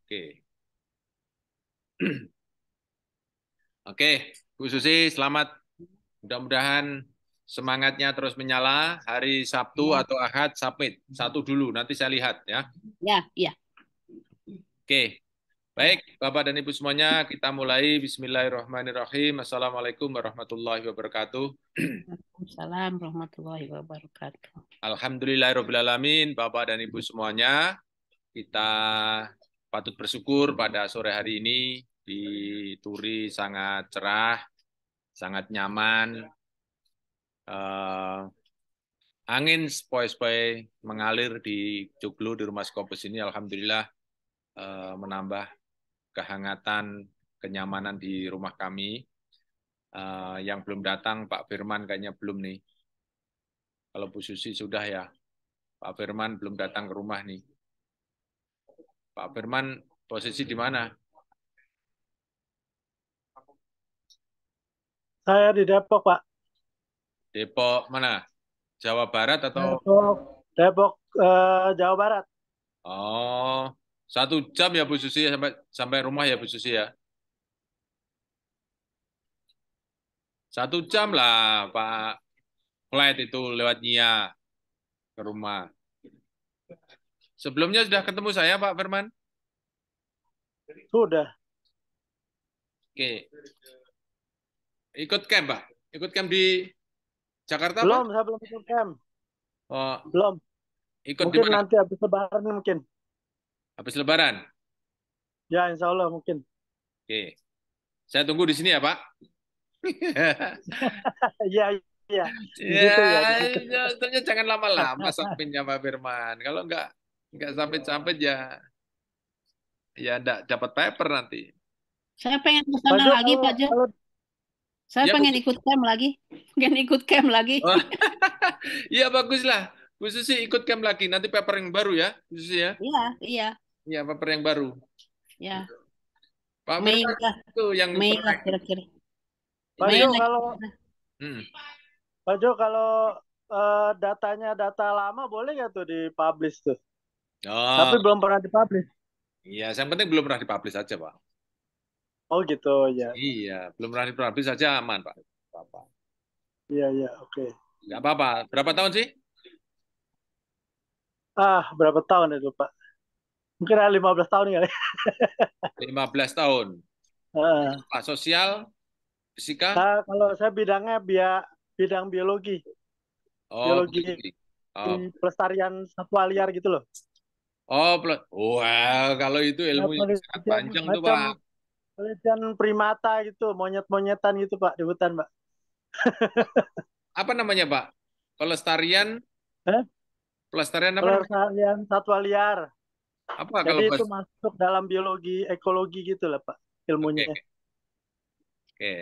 Oke. Oke, Bu Susi, selamat. Mudah-mudahan semangatnya terus menyala. Hari Sabtu Ya, atau Ahad submit. Satu dulu, nanti saya lihat ya. ya, ya. Oke. Baik, Bapak dan Ibu semuanya, kita mulai. Bismillahirrahmanirrahim. Assalamualaikum warahmatullahi wabarakatuh. Waalaikumsalam warahmatullahi wabarakatuh. Alhamdulillahirrahmanirrahim, Bapak dan Ibu semuanya. Kita patut bersyukur pada sore hari ini di Turi sangat cerah, sangat nyaman. Angin sepoi-sepoi mengalir di Joglo di Rumah Skopus ini, alhamdulillah menambah kehangatan, kenyamanan di rumah kami. Yang belum datang, Pak Firman kayaknya belum nih. Kalau Bu Susi sudah ya, Pak Firman belum datang ke rumah nih. Pak Firman posisi di mana? Saya di Depok, Pak. Depok mana? Jawa Barat atau? Depok, Jawa Barat. Oh, 1 jam ya Bu Susi sampai sampai rumah ya Bu Susi ya. 1 jam lah Pak. Flight itu lewat Nia ke rumah. Sebelumnya sudah ketemu saya Pak Firman? Sudah. Oke. Ikut camp Pak? Ikut camp di Jakarta Pak? Belum, saya belum ikut camp. Oh, Belum. ikut di Mungkin mana? nanti habis Lebaran mungkin. Habis Lebaran? Ya, insya Allah mungkin. Oke. Saya tunggu di sini ya Pak. Iya, iya. Di Ya, situ ya, di situ. ternyata jangan lama-lama sampingnya Pak Firman. Kalau nggak sampai-sampai ya enggak dapat paper nanti. Saya pengen ke Pak sana Jo, lagi, Pak Jo. Saya Ya, pengen ikut camp lagi. Pengen ikut camp lagi. oh, iya bagus lah. Bu Susi ikut camp lagi. Nanti paper yang baru ya, Bu Susi ya. Iya, iya, Iya, paper yang baru. ya. Pak Mei Firman lah, itu yang Mei pernah lah kira-kira. Pak Mei Jo, lah. kalau Hmm. Pak Jo, kalau datanya data lama boleh nggak tuh dipublish tuh? Tapi Oh, belum pernah dipublish. iya. Yang penting belum pernah dipublish saja, Pak. Oh gitu, ya. Iya, belum pernah dipublish saja aman, Pak. Apa? Iya, iya, oke. Nggak apa-apa. Berapa tahun sih? Berapa tahun itu, Pak? Mungkin ada 15 tahun kali. 15 tahun. Ah. Pak sosial, fisika? Kalau saya bidangnya bidang biologi. Oh, Biologi biologi. Oh, pelestarian satwa liar gitu loh. wah, kalau itu Ya, ilmu yang sangat penelitian panjang tuh, macam Pak. penelitian primata gitu, monyet-monyetan gitu Pak di hutan Pak. Apa namanya, Pak? Pelestarian, Eh? pelestarian apa namanya? Pelestarian satwa liar. Apa Jadi kalau itu bahas? masuk dalam biologi ekologi gitu lah Pak Oke, ilmunya. oke. Oke.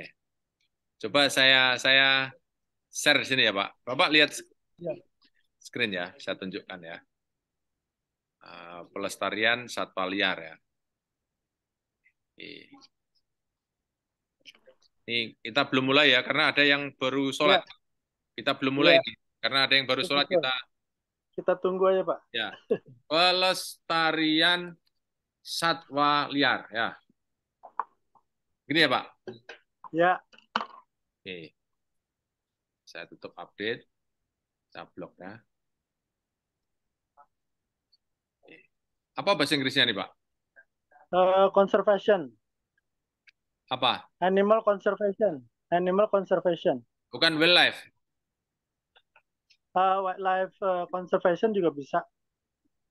Coba saya share di sini ya, Pak. Bapak lihat Ya. screen ya, saya tunjukkan ya. Pelestarian satwa liar ya. Ini kita belum mulai ya, karena ada yang baru sholat. Ya, Kita belum mulai ya, nih, karena ada yang baru sholat betul. kita Kita tunggu aja Pak. ya. Pelestarian satwa liar ya. Gini ya Pak. Ya, Oke. Saya tutup update, saya blok ya. Oke. Apa bahasa Inggrisnya nih Pak? conservation, Apa? animal conservation, animal conservation. Bukan wildlife. Wildlife conservation juga bisa.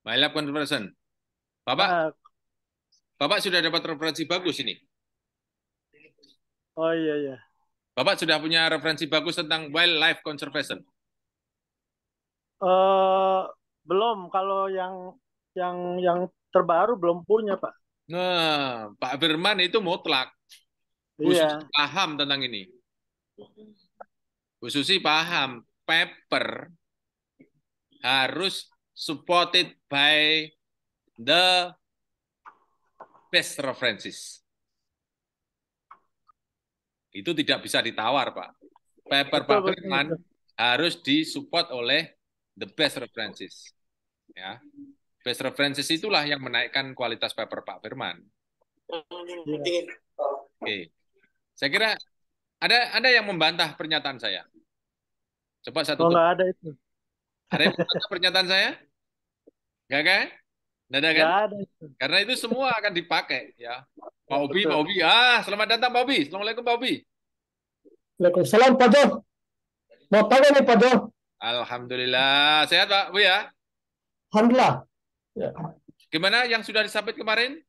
Wildlife conservation. Bapak, Uh, Bapak sudah dapat referensi bagus ini. oh iya iya. Bapak sudah punya referensi bagus tentang wildlife conservation. eh Belum, kalau yang terbaru belum punya Pak. Nah, Pak Firman itu mutlak. Bu Susi Iya. paham tentang ini. Bu Susi paham. Paper harus supported by the best references. Itu tidak bisa ditawar, Pak. Paper Betul, Pak betul, Firman betul. harus disupport oleh the best references. Ya. Best references itulah yang menaikkan kualitas paper Pak Firman. Iya. Oke. Saya kira ada yang membantah pernyataan saya. Coba satu Oh, nggak ada itu. Ada yang membantah pernyataan saya? Nggak kan? Nggak ada kan? Nggak ada itu. Karena itu semua akan dipakai ya. Pak Ya, Obi, betul. Pak Obi. Selamat datang Pak Obi. Assalamualaikum Pak Obi. Waalaikumsalam Pak Jo. Mau tanya nih Pak Jo. Alhamdulillah. Sehat Pak Obi ya? Alhamdulillah. Ya, Gimana yang sudah disubmit kemarin?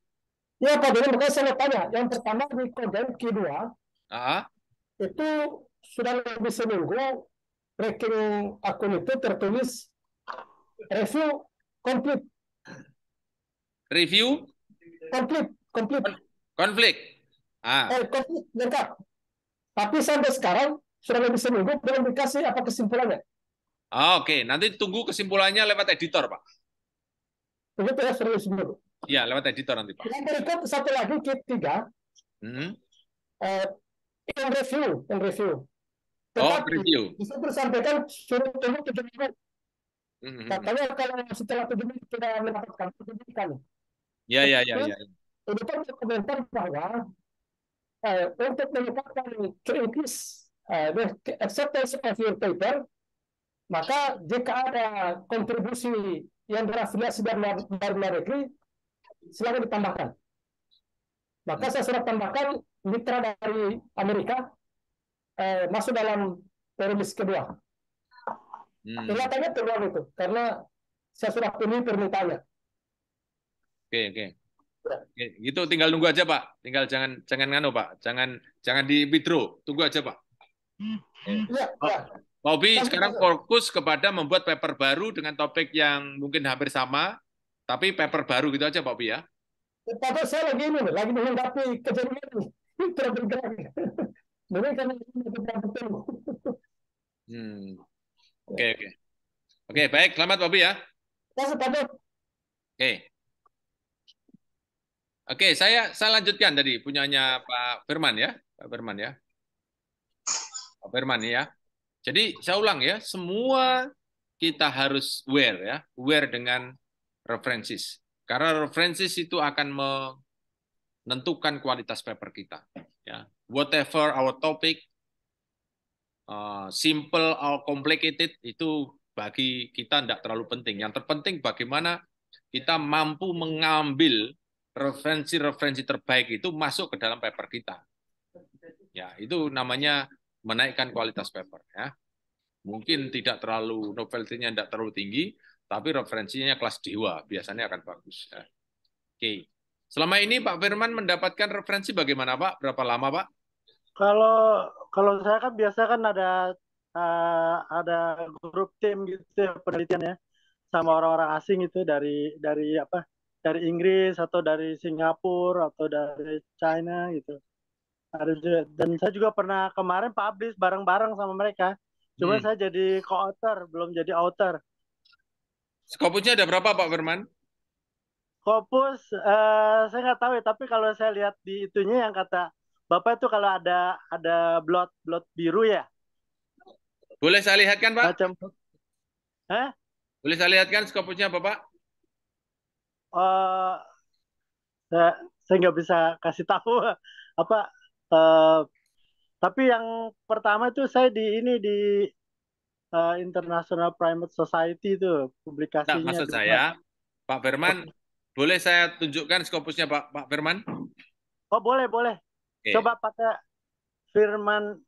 ya Pak Jo, makanya saya mau tanya. Yang pertama di konten Q2 Ah, itu sudah lebih seminggu tracking akun itu tertulis review complete, review complete, konflik. complete lengkap. Tapi sampai sekarang sudah lebih seminggu belum dikasih apa kesimpulannya. Oke. Nanti tunggu kesimpulannya lewat editor Pak. Begitu ya, sudah lebih seminggu. Ya, lewat editor nanti Pak. Yang berikut satu lagi Q3 Hmm. yang review. Oh, Tetapi review. di situ disampaikan suruh tunggu 7 minggu. Hmm. Katanya kalau setelah 7 minggu tidak mendapatkan 7 minggu kan. Ya. Itu kan komentar bahwa untuk mendapatkan to increase the acceptance of your paper, maka jika ada kontribusi yang berafiliasi dari luar negeri, silakan ditambahkan. Maka saya sudah tambahkan mitra dari Amerika masuk dalam rilis kedua. Kelihatannya peluang itu, karena saya sudah penuhi permintaannya. Oke. Gitu tinggal nunggu aja Pak. Tinggal jangan nganu Pak. Jangan di withdraw. Tunggu aja Pak. Ya. Pak Obi sekarang fokus kepada membuat paper baru dengan topik yang mungkin hampir sama, tapi paper baru gitu aja Pak Obi ya. Padahal saya lagi menghadapi kejadian ini. Tidak bergerak. Mungkin karena betul. Oke, baik. Selamat Pak Obi ya. Oke, saya lanjutkan tadi punyanya Pak Firman ya. Pak Firman ya. Jadi saya ulang ya, semua kita harus aware dengan references. Karena references itu akan menentukan kualitas paper kita. Ya, whatever our topic, simple or complicated, itu bagi kita tidak terlalu penting. Yang terpenting bagaimana kita mampu mengambil referensi-referensi terbaik itu masuk ke dalam paper kita. Ya, itu namanya menaikkan kualitas paper ya. Mungkin tidak terlalu novelty-nya tidak terlalu tinggi, tapi referensinya kelas dewa, biasanya akan bagus ya. Oke. Selama ini Pak Firman mendapatkan referensi bagaimana Pak? Berapa lama Pak? Kalau saya kan biasa kan ada grup tim gitu ya, penelitian ya, sama orang-orang asing itu dari Inggris atau dari Singapura atau dari China gitu. Dan saya juga pernah kemarin publish bareng-bareng sama mereka. Cuma saya jadi co-author, belum jadi author. Scopusnya ada berapa Pak Firman? Scopus saya nggak tahu ya, tapi kalau saya lihat di itunya yang kata Bapak itu kalau ada blot biru ya. Boleh saya lihatkan Pak? Macam Boleh saya lihatkan skopusnya Bapak? Saya nggak bisa kasih tahu apa. Tapi yang pertama itu saya di International Primate Society itu publikasinya. Nah, maksud saya, Pak Firman, boleh saya tunjukkan skopusnya Pak Firman? Oh boleh. Okay. Coba pakai Firman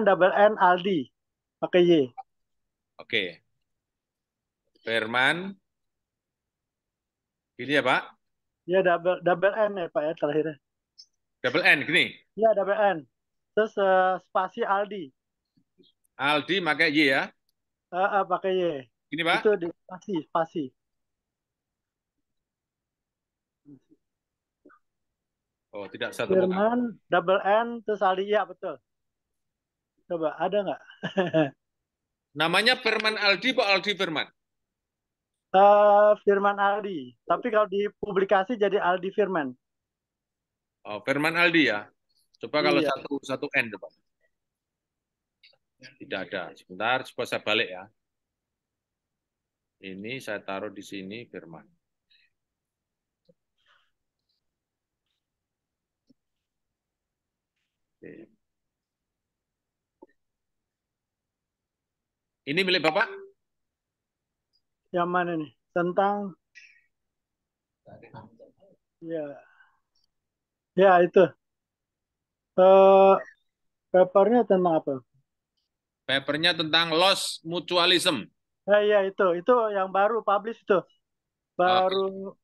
double N Aldi, pakai Y. Oke. Firman, ini ya Pak? Ya double N ya Pak ya terakhirnya. Double N gini? Ya double N. Terus spasi Aldi. Aldi pakai Y ya? Pakai Y. Gini Pak? Itu di spasi. Oh, tidak satu. Firman double N terus Aldi, ya betul. Coba ada nggak? Namanya Firman Aldi Pak Aldi Firman? Firman Aldi. Tapi kalau di publikasi jadi Aldi Firman. Oh, Firman Aldi ya. Coba kalau Iya. satu N coba. Tidak ada. Sebentar, coba saya balik ya. Ini saya taruh di sini, Firman. Oke. Ini milik Bapak? Yang mana nih? Tentang ya, ya itu. Eh, papernya tentang apa? Papernya tentang loss mutualism. Ya itu yang baru publish itu, Oke, baru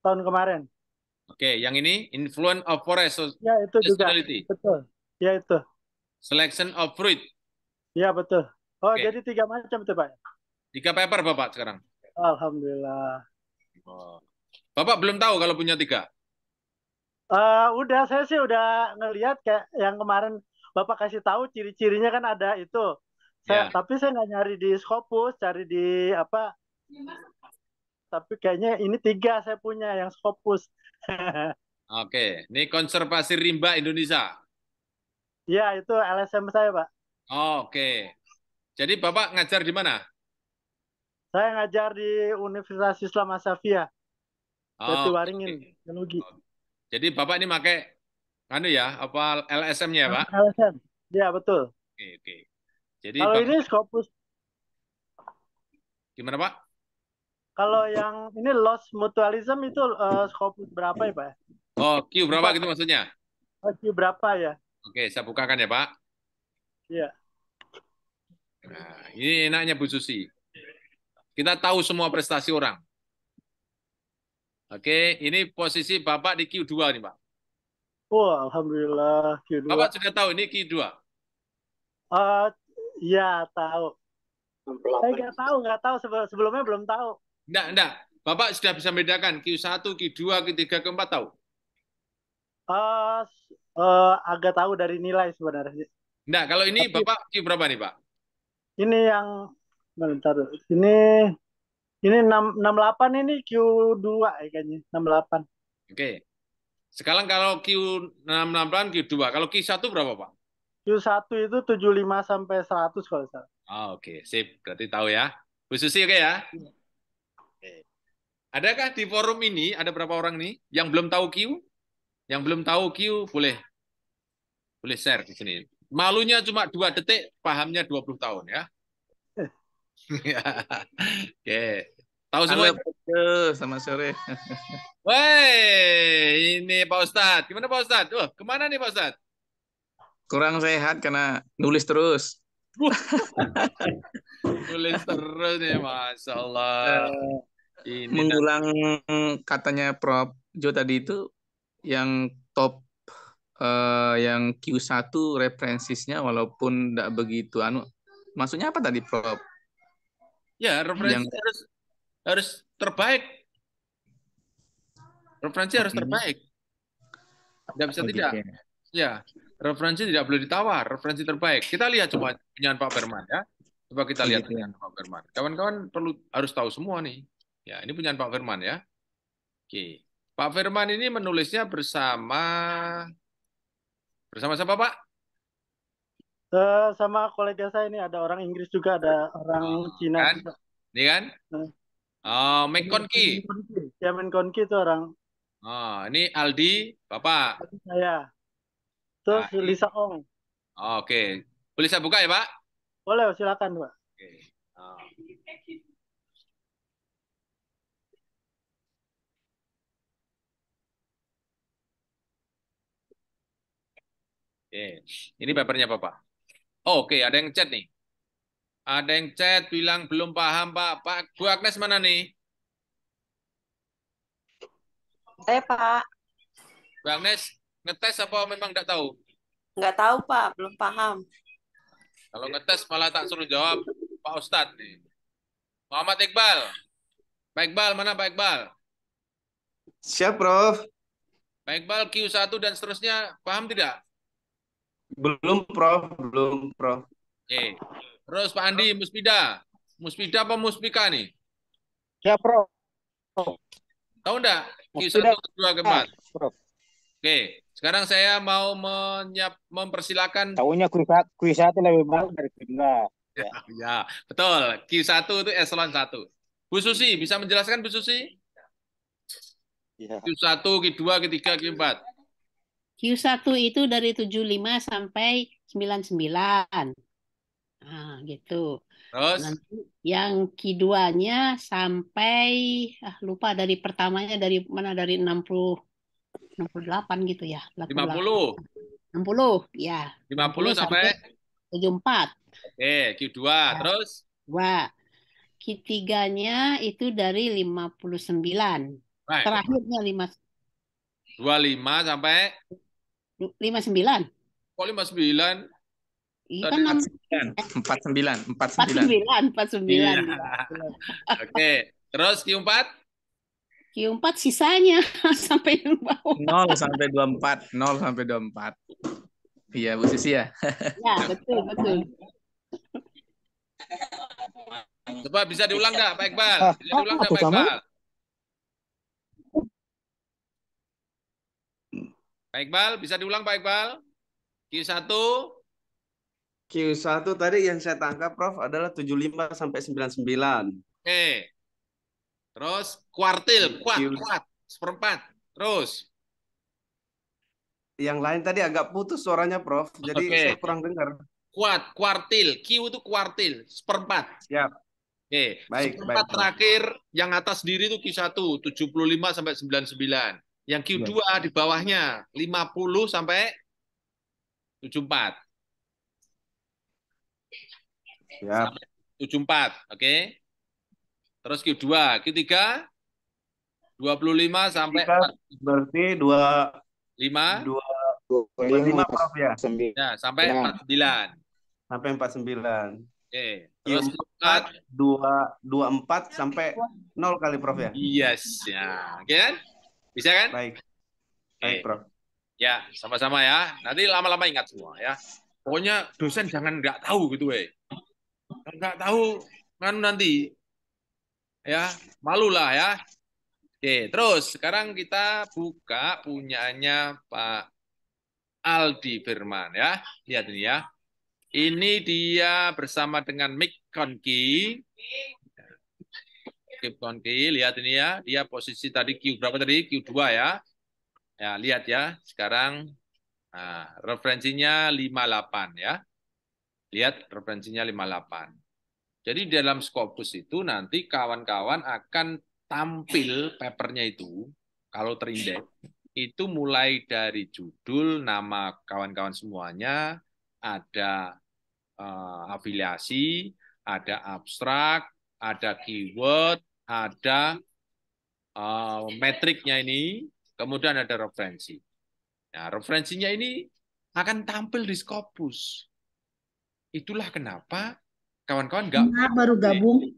tahun kemarin. Oke, yang ini influence of forest Ya itu juga, seasonality, betul. Ya itu, selection of fruit. ya betul. Oh Oke, jadi 3 macam tuh Pak. 3 paper Bapak sekarang. Alhamdulillah. Oh. Bapak belum tahu kalau punya 3. Udah saya sih udah ngelihat kayak yang kemarin Bapak kasih tahu ciri-cirinya kan ada itu. Ya, Tapi saya nggak nyari di Scopus, cari di apa? Tapi kayaknya ini 3 saya punya yang Scopus. oke. Ini konservasi rimba Indonesia. Ya itu LSM saya Pak. Oke. Jadi Bapak ngajar di mana? Saya ngajar di Universitas Islam Asafia, Oh, Jatiwaringin, oke. Teknologi. Jadi Bapak ini pakai anu ya, apa LSM-nya, Pak? LSM. Ya betul. Oke, oke. Jadi Kalau Bapak ini Scopus, gimana, Pak? kalau yang ini loss mutualism itu Scopus berapa ya Pak? Oh, Q berapa 4. gitu maksudnya? Berapa ya? Oke, saya bukakan ya, Pak. Iya. Nah, ini enaknya Bu Susi. Kita tahu semua prestasi orang. Oke, ini posisi Bapak di Q2 nih, Pak. Oh, alhamdulillah Q2. Bapak sudah tahu ini Q2. Eh ya tahu. Saya nggak tahu sebelumnya belum tahu. Enggak. Bapak sudah bisa membedakan Q1, Q2, Q3, Q4 tahu? Eh agak tahu dari nilai sebenarnya. Enggak, kalau ini Tapi Bapak Q berapa nih, Pak? ini yang bentar. Ini 68 ini Q2 ya kayaknya. 68. Oke. Sekarang kalau Q668, Q2. Kalau Q1 berapa, Pak? Q1 itu 75 sampai 100 kalau salah. Oke, sip. Berarti tahu ya. Bu Susi, oke ya? Oke. Adakah di forum ini, ada berapa orang nih yang belum tahu Q? Yang belum tahu Q, boleh share di sini. Malunya cuma 2 detik, pahamnya 20 tahun ya. Oke. Tahu semua? Halo, Bro. Selamat sore. Woi, ini Pak Ustadz. Gimana Pak Ustadz? Kemana nih Pak Ustadz? Kurang sehat karena nulis terus. Tulis terus nih, Masya Allah. Ini Mengulang katanya Prof. Jo tadi itu yang top yang Q1 referensinya walaupun tidak begitu maksudnya apa tadi Prof? ya referensi Yang harus terbaik. Referensi harus ini terbaik. Tidak bisa gitu tidak. ya. Ya, referensi tidak boleh ditawar. Referensi terbaik. Kita lihat coba punyaan Pak Firman ya. Coba kita lihat Gitu ya. punyaan Pak Firman. Kawan-kawan harus tahu semua nih. Ya, ini punyaan Pak Firman ya. Oke. Pak Firman ini menulisnya bersama siapa Pak? Sama kolega saya ini ada orang Inggris juga, ada orang Cina Kan? juga. Ini kan? Nah, Oh, McConkie. Ya Konki itu orang Oh, ini Aldi, Bapak. saya. Terus Nah, Lisa Ong. oke. Boleh saya buka ya, Pak? Boleh, silakan Pak. Oke. Oh. Oke. Ini papernya Bapak. Oh, oke, ada yang chat nih. Ada yang chat bilang belum paham, Pak. Pak, Bu Agnes mana nih? Saya Pak, Bu Agnes ngetes apa memang nggak tahu? nggak tahu Pak, belum paham. Kalau ngetes malah tak suruh jawab Pak Ustadz nih. Muhammad Iqbal. Pak Iqbal, mana Pak Iqbal? Siap, Prof. Pak Iqbal Q1 dan seterusnya, paham tidak? Belum, Prof. Belum, Prof. Oke. Terus Pak Andi, Muspida. Muspida apa Muspika nih? Ya, Prof. Tahu enggak? Muspida, Q1, Q2, Q4. Prof. Oke. Sekarang saya mau mempersilakan. Tahunya kuis satu lebih bagus dari kedua. Ya, betul. Q1 itu eselon 1. Bu Susi, bisa menjelaskan Bu Susi? Iya. Q1, Q2, Q3, Q4. Q1 itu dari 75 sampai 99. Nah, gitu. Terus Nanti yang Q2-nya sampai lupa dari pertamanya dari mana, dari 68 gitu ya. 50. 60 ya. 50 60 sampai sampai 74. oke, Q2. Ya. Terus Dua. Q3-nya itu dari 59. baik, Terakhirnya 25 sampai 59. kok 59? Iya Tadi kan 49. 49. 49. iya. Iya. Oke, terus Q4? Q4 sisanya sampai yang bawah. 0 sampai 24. 0 sampai 24. Iya, Bu Susi ya. Ya, betul, betul. Coba bisa diulang nggak, Pak Iqbal? Bisa diulang nggak, Aku Pak sama. Iqbal? Pak Iqbal, bisa diulang, Pak Iqbal? Q1, Q1 tadi yang saya tangkap Prof adalah 75 sampai 99. oke. Terus kuartil, Q kuat, seperempat. Terus, yang lain tadi agak putus suaranya Prof. Jadi oke. saya kurang dengar. Kuartil. Q itu kuartil, seperempat. Siap. Oke, Baik, seperempat Prof. terakhir yang atas diri itu Q1, 75 sampai 99. Yang Q2 di bawahnya 50 sampai 74. Siap. 74, oke. Terus Q2, Q3 25 sampai Jika berarti 45 25 Prof ya. ya, sampai 49. Sampai 49. Oke. Terus Q4 24 sampai 0 kali Prof ya. yes ya. Oke kan? Bisa kan? Baik. Oke. Baik Prof. Ya, sama-sama ya. Nanti lama-lama ingat semua ya. Pokoknya dosen jangan nggak tahu gitu, nggak tahu kan nanti ya malulah ya. Oke, terus sekarang kita buka punyanya Pak Aldi Firman ya. Lihat ini ya. Ini dia bersama dengan Mick Konki. Mick Konki, lihat ini ya. Dia posisi tadi Q berapa tadi? Q2 ya. Ya, lihat ya. Sekarang nah, referensinya 58 ya. Lihat referensinya 58. Jadi dalam Scopus itu nanti kawan-kawan akan tampil papernya itu, kalau terindeks, itu mulai dari judul, nama kawan-kawan semuanya, ada afiliasi, ada abstrak, ada keyword, ada metriknya ini, kemudian ada referensi. Nah, referensinya ini akan tampil di Scopus. Itulah kenapa kawan-kawan nggak baru gabung.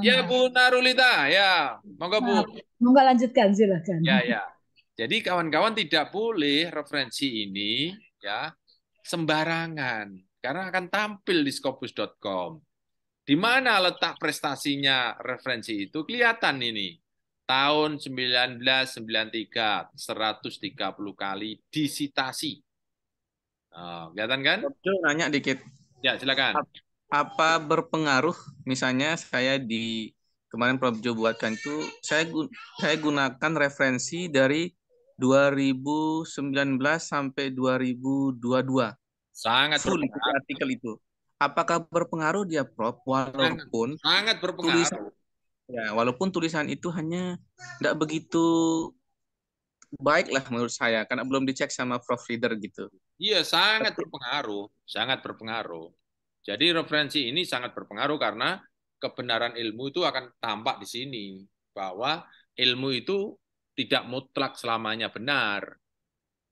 ya Bu Narulita, ya monggo Bu. Monggo lanjutkan silakan. Ya. Jadi kawan-kawan tidak boleh referensi ini ya sembarangan karena akan tampil di scopus.com. Di mana letak prestasinya referensi itu kelihatan ini. Tahun 1993 130 kali disitasi. Kelihatan kan? Nanya dikit. Ya, silakan. Apa berpengaruh misalnya saya di kemarin Prof Jo buatkan itu saya gunakan referensi dari 2019 sampai 2022. Sangat Full berpengaruh. artikel itu. Apakah berpengaruh dia Prof walaupun sangat berpengaruh. Walaupun tulisan itu hanya tidak begitu baik lah menurut saya karena belum dicek sama Prof Reader gitu. Iya, sangat berpengaruh, sangat berpengaruh. Jadi referensi ini sangat berpengaruh karena kebenaran ilmu itu akan tampak di sini bahwa ilmu itu tidak mutlak selamanya benar.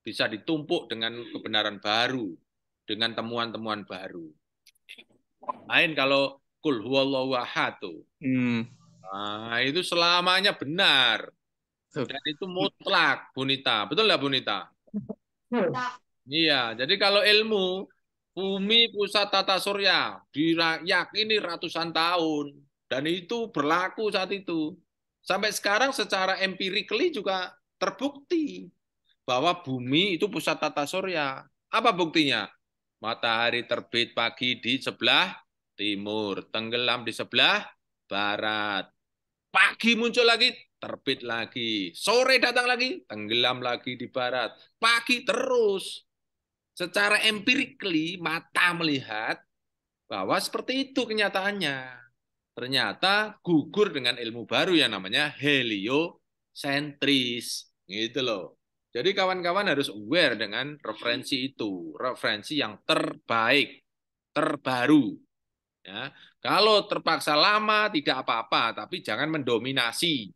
Bisa ditumpuk dengan kebenaran baru, dengan temuan-temuan baru. Lain kalau kul huwallahu ahad tuh. Nah, itu selamanya benar. Dan itu mutlak, Bunita. Betul nggak, Bunita? Iya, jadi kalau ilmu bumi pusat tata surya diyakini ratusan tahun dan itu berlaku saat itu. Sampai sekarang secara empirically juga terbukti bahwa bumi itu pusat tata surya. Apa buktinya? Matahari terbit pagi di sebelah timur, tenggelam di sebelah barat. Pagi muncul lagi, terbit lagi. Sore datang lagi, tenggelam lagi di barat. Pagi terus. Secara empirically, mata melihat bahwa seperti itu kenyataannya. Ternyata gugur dengan ilmu baru yang namanya heliosentris. Gitu loh. Jadi kawan-kawan harus aware dengan referensi itu. Referensi yang terbaik, terbaru. Ya. Kalau terpaksa lama tidak apa-apa, tapi jangan mendominasi.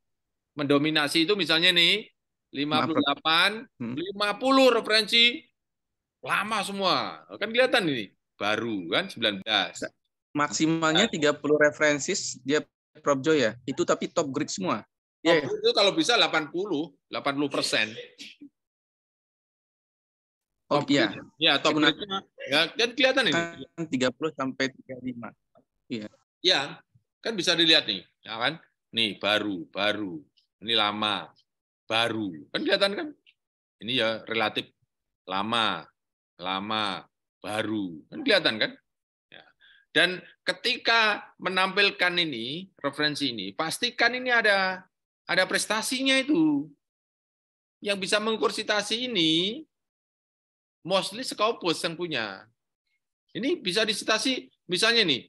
Mendominasi itu misalnya nih 58, 50 referensi lama semua. Kan kelihatan ini baru kan 19. Maksimalnya 30 referensi dia Prof Jo ya. Itu tapi top grade semua. Top grade itu kalau bisa 80%. Oh iya. Ya, top grade-nya ya kan kelihatan ini. 30 sampai 35. Iya. Ya, kan bisa dilihat nih, ya kan? Nih baru. Ini lama, baru. Kan kelihatan kan? Ini ya relatif lama, baru. Kan kelihatan kan? Ya. Dan ketika menampilkan ini, referensi ini, pastikan ini ada prestasinya itu. Yang bisa mengukur citasi ini, mostly Scopus yang punya. Ini bisa disitasi, misalnya nih,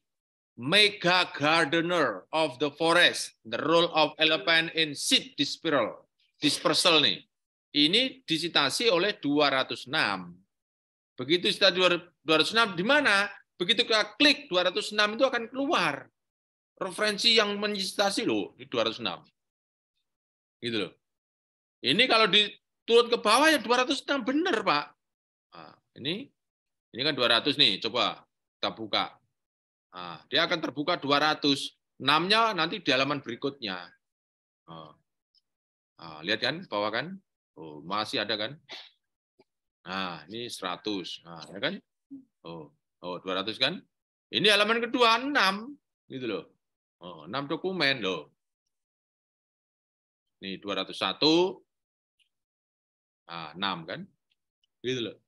Mega Gardener of the Forest, the role of elephant in seed dispersal nih. Ini disitasi oleh 206. Begitu kita 206 di mana? Begitu kita klik 206 itu akan keluar referensi yang menyitasi loh di 206. Gitu loh. Ini kalau diturun ke bawah ya 206 benar, Pak. Nah, ini kan 200 nih, coba kita buka. Nah, dia akan terbuka 200. 6-nya nanti di halaman berikutnya. Nah, lihat kan bawah kan? Oh, masih ada kan? Nah, ini 100. Nah, ya kan? Oh, 200 kan? Ini halaman kedua 6 gitu loh. Oh, 6 dokumen loh. Ini 201. Nah, 6 kan? Gitu loh.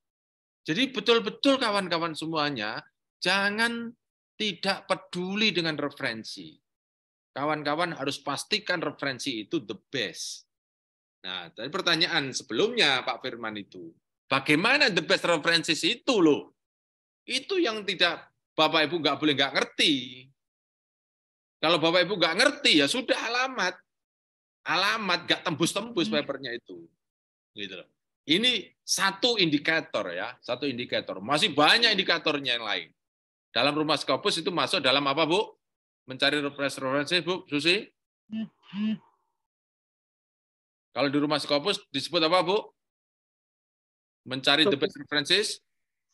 Jadi betul-betul kawan-kawan semuanya jangan tidak peduli dengan referensi. Kawan-kawan harus pastikan referensi itu the best. Nah, tadi pertanyaan sebelumnya Pak Firman itu, bagaimana the best references itu loh? Itu yang tidak Bapak Ibu nggak boleh nggak ngerti. Kalau Bapak Ibu nggak ngerti ya sudah alamat nggak tembus-tembus papernya itu. Gitu loh. Ini satu indikator ya, satu indikator. Masih banyak indikatornya yang lain. Dalam rumah Scopus itu masuk dalam apa, Bu? Mencari referensi, Bu, Susi? Kalau di rumah Scopus disebut apa, Bu? Mencari the best references?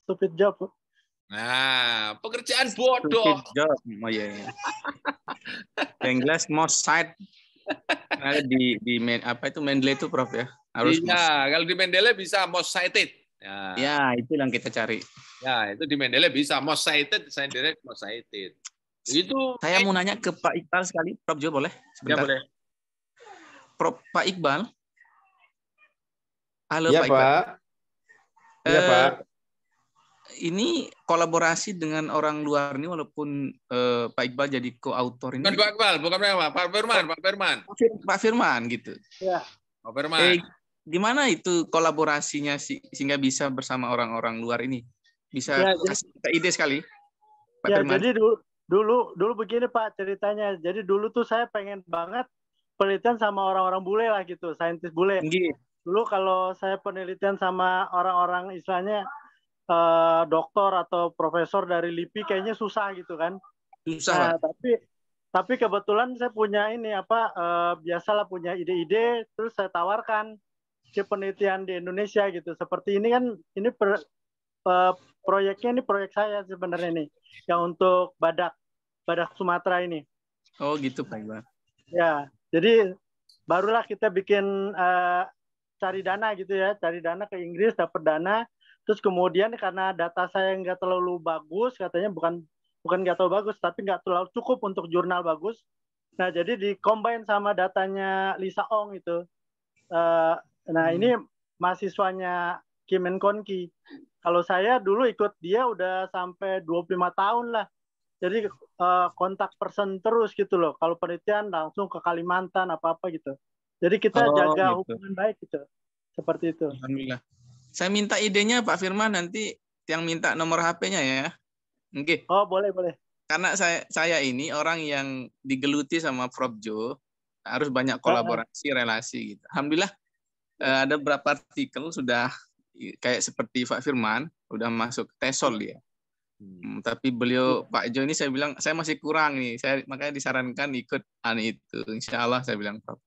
Stupid job, Bu. Nah, pekerjaan bodoh. Stupid job. Oh, iya. English most site. Nah, di apa itu Mendeley itu, Prof ya? Harus kalau di Mendeley bisa most cited. Ya, itu yang kita cari. Ya, itu di Mendeley bisa most cited, saya direct most cited. Itu saya mau nanya ke Pak Iqbal sekali, Prof Jo boleh? Sebentar. Ya, boleh. Pak Iqbal. Halo ya, Pak Iqbal. Iya, Pak. Ini kolaborasi dengan orang luar ini walaupun Pak Iqbal jadi co-author ini. Bukan Pak Iqbal, bukan Pak Firman, Pak Firman gitu. Ya. Pak Firman. Gimana itu kolaborasinya sehingga bisa bersama orang-orang luar ini? Bisa kasih kita ide sekali, Pak Firman. Jadi dulu begini Pak ceritanya. Jadi dulu tuh saya pengen banget penelitian sama orang-orang bule lah gitu, saintis bule. Dulu kalau saya penelitian sama orang-orang istilahnya doktor atau profesor dari LIPI kayaknya susah gitu kan. Susah. Nah, tapi kebetulan saya punya ini biasalah punya ide-ide terus saya tawarkan ke penelitian di Indonesia gitu. Seperti ini kan ini proyeknya ini proyek saya sebenarnya nih yang untuk badak Sumatera ini. Oh gitu Pak Iqbal. Ya, jadi barulah kita bikin cari dana gitu ya, cari dana ke Inggris dapat dana. Terus kemudian karena data saya nggak terlalu bagus, katanya bukan nggak terlalu bagus, tapi nggak terlalu cukup untuk jurnal bagus. Nah, jadi di-combine sama datanya Lisa Ong itu. Nah, ini mahasiswanya Kim En Kon Ki. Kalau saya dulu ikut dia udah sampai 25 tahun lah. jadi kontak person terus gitu loh. Kalau penelitian langsung ke Kalimantan apa-apa gitu. Jadi kita Oh, jaga gitu. hubungan baik gitu. Seperti itu. Alhamdulillah. Saya minta idenya Pak Firman, nanti yang minta nomor HP-nya ya. Oke. Oh, boleh, boleh. Karena saya ini orang yang digeluti sama Prof. Jo, harus banyak kolaborasi, relasi gitu. Alhamdulillah ada beberapa artikel sudah kayak seperti Pak Firman, udah masuk TESOL dia. Tapi beliau Pak Jo ini saya bilang saya masih kurang nih. Saya makanya disarankan ikut itu. Insya Allah saya bilang Prof.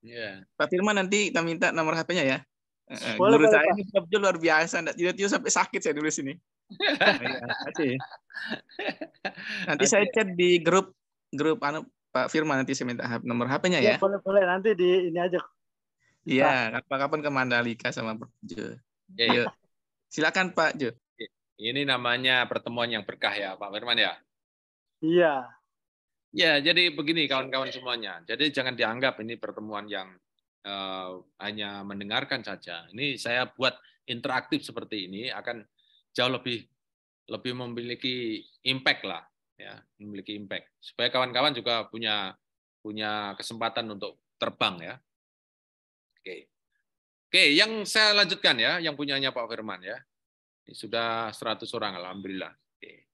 Yeah. Pak Firman nanti kita minta nomor HP-nya ya. Boleh, Guru boleh, saya Pak. ini Prof. Jo luar biasa. Tiba-tiba sampai sakit saya dulu sini. Nanti saya chat di grup Pak Firman, nanti saya minta nomor HP-nya ya. Boleh, boleh. Nanti di ini aja. Iya, kapan-kapan ke Mandalika sama Prof. Jo. Yuk. Silakan Pak Jo. Ini namanya pertemuan yang berkah ya Pak Firman ya. Iya. Ya, jadi begini kawan-kawan semuanya. Jadi jangan dianggap ini pertemuan yang hanya mendengarkan saja. Ini saya buat interaktif seperti ini akan jauh lebih memiliki impact lah, ya, memiliki impact. Supaya kawan-kawan juga punya kesempatan untuk terbang ya. Oke, yang saya lanjutkan ya, yang punyanya Pak Firman ya. Ini sudah 100 orang, alhamdulillah. Oke.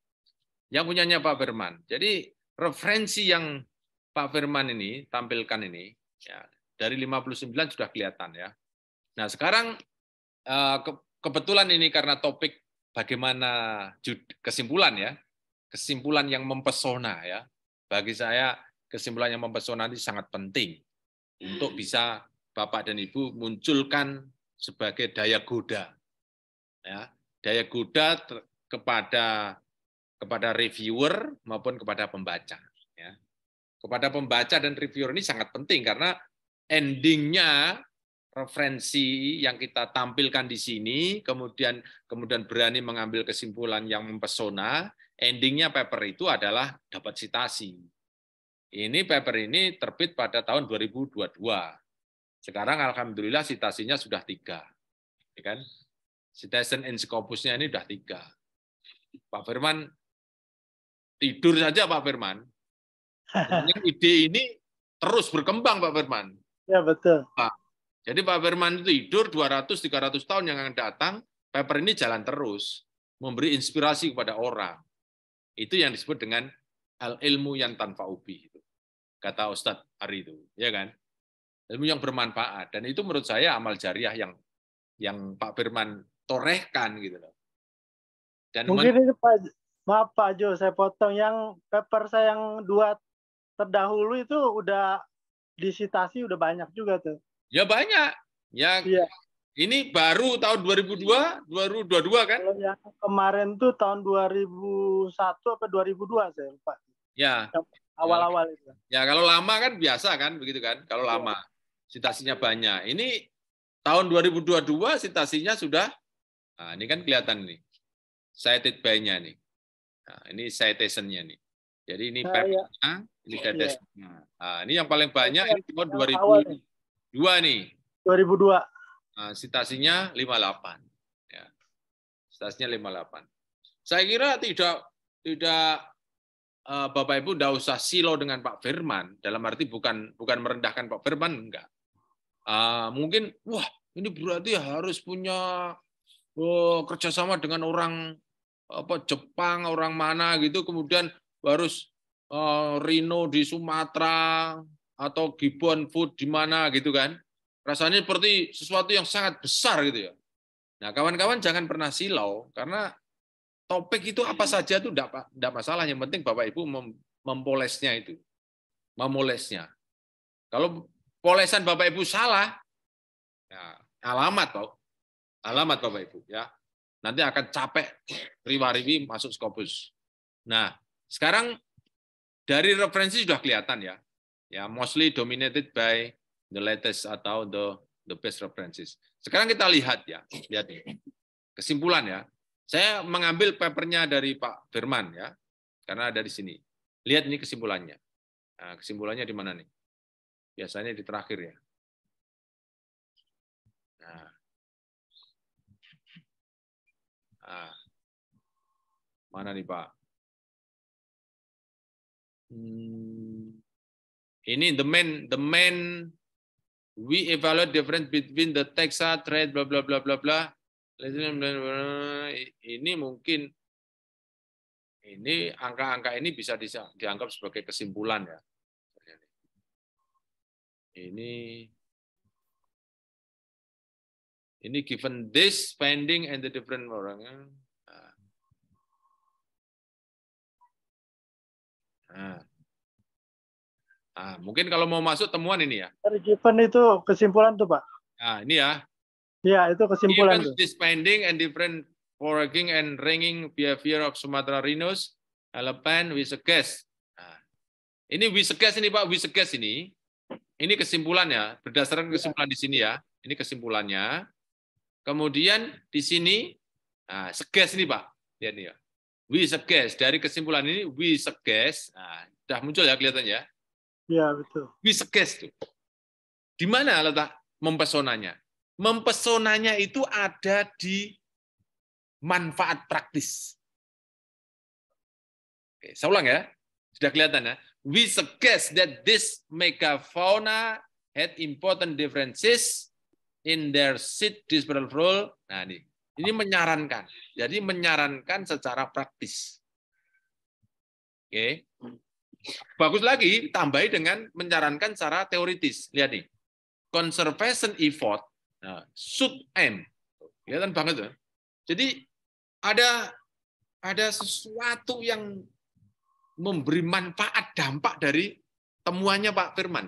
Yang punyanya Pak Firman. Jadi referensi yang Pak Firman ini tampilkan ini ya, dari 59 sudah kelihatan ya. Nah, sekarang kebetulan ini karena topik bagaimana kesimpulan ya. Kesimpulan yang mempesona ya. Bagi saya kesimpulan yang mempesona ini sangat penting untuk bisa Bapak dan Ibu munculkan sebagai daya goda. Ya, daya goda kepada reviewer maupun kepada pembaca. Ya. Kepada pembaca dan reviewer ini sangat penting karena endingnya referensi yang kita tampilkan di sini, kemudian berani mengambil kesimpulan yang mempesona, endingnya paper itu adalah dapat sitasi. Ini paper ini terbit pada tahun 2022. Sekarang alhamdulillah citasinya sudah 3. Ya kan? Citation in Scopus-nya ini sudah 3. Pak Firman tidur saja Pak Firman. Ide ini terus berkembang Pak Firman. Ya, betul. Pak. Jadi Pak Firman itu tidur 200-300 tahun yang akan datang, paper ini jalan terus, memberi inspirasi kepada orang. Itu yang disebut dengan al-ilmu yang tanfa'u bihi, kata Ustadz Ari itu, ya kan? Ilmu yang bermanfaat, dan itu menurut saya amal jariah yang Pak Firman torehkan gitu loh. Dan mungkin ini Pak, maaf Pak Jo, saya potong, yang paper saya yang 2 terdahulu itu udah disitasi udah banyak juga tuh. Ya banyak. Ya, iya. Ini baru tahun 2022 kan? Kalau yang kemarin tuh tahun 2001 apa 2002 saya lupa. Ya. Awal-awal itu. Ya kalau lama kan biasa kan begitu kan? Kalau lama citasinya banyak. Ini tahun 2022 citasinya sudah, nah ini kan kelihatan nih, cited by-nya nih. Nah, ini citation-nya nih. Jadi ini paper-nya, ini citation-nya. Nah, ini yang paling banyak ini tahun 2002 nih. 2002. Nah, citasinya 58. Ya. Citasinya 58. Saya kira tidak Bapak Ibu tidak usah silau dengan Pak Firman, dalam arti bukan merendahkan Pak Firman, enggak. Mungkin, wah ini berarti harus punya kerjasama dengan orang Jepang, orang mana gitu, kemudian harus Rino di Sumatera atau Gibbon Food di mana gitu kan. Rasanya seperti sesuatu yang sangat besar gitu ya. Nah, kawan-kawan jangan pernah silau, karena topik itu apa saja itu tidak masalah. Yang penting Bapak Ibu mempolesnya itu. Memolesnya. Kalau polesan Bapak Ibu salah, ya, alamat Bapak Ibu. Ya. Nanti akan capek, riwa-riwi masuk Scopus. Nah, sekarang dari referensi sudah kelihatan ya. Ya, mostly dominated by the latest atau the best references. Sekarang kita lihat ya, lihat nih. Kesimpulan ya. Saya mengambil papernya dari Pak Firman ya, karena ada di sini. Lihat ini kesimpulannya. Nah, kesimpulannya di mana nih? Biasanya di terakhir ya. Nah, mana nih Pak? Ini the main we evaluate difference between the taxa trade bla bla bla bla bla. Ini mungkin ini angka-angka ini bisa dianggap sebagai kesimpulan ya. Ini given this spending and the different orang. Mungkin kalau mau masuk temuan ini ya. Dari given itu kesimpulan tuh Pak. Nah, ini ya. Iya, itu kesimpulan Given tuh. this spending and different foraging and ranking behavior of Sumatra rhinos, elephant, we suggest. Nah, ini we suggest ini Pak, we suggest ini. Ini kesimpulannya, berdasarkan kesimpulan di sini ya. Ini kesimpulannya. Kemudian di sini, suggest ini Pak. Lihat nih ya. We suggest, dari kesimpulan ini, we suggest. Nah, sudah muncul ya kelihatannya. Iya, betul. We suggest. Di mana letak mempesonanya? Mempesonanya itu ada di manfaat praktis. Oke, saya ulang ya. Sudah kelihatan ya. We suggest that this megafauna had important differences in their seed dispersal role. Nah, ini menyarankan. Jadi menyarankan secara praktis. Oke. Bagus lagi, tambahi dengan menyarankan secara teoritis. Lihat nih. Conservation effort should aim. Kelihatan banget ya. Jadi ada sesuatu yang memberi manfaat dampak dari temuannya Pak Firman.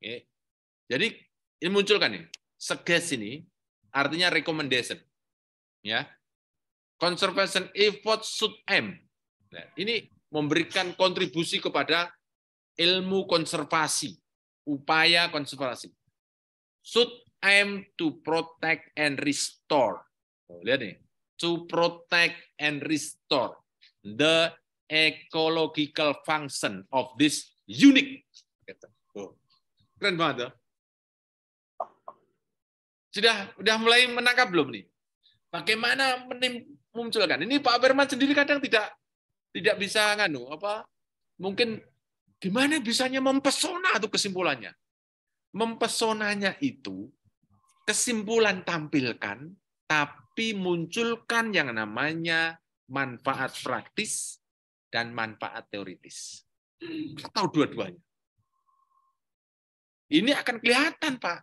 Oke. Jadi ini munculkan nih. Suggest ini artinya recommendation. Ya. Conservation effort should aim. Nah, ini memberikan kontribusi kepada ilmu konservasi, upaya konservasi. Should aim to protect and restore. Lihat nih, to protect and restore the ecological function of this unique. Keren banget ya. Sudah mulai menangkap belum nih? Bagaimana memunculkan? Ini Pak Firman sendiri kadang tidak bisa mungkin gimana bisanya mempesona itu kesimpulannya. Mempesonanya itu kesimpulan tampilkan tapi munculkan yang namanya manfaat praktis dan manfaat teoritis. Atau dua-duanya. Ini akan kelihatan, Pak.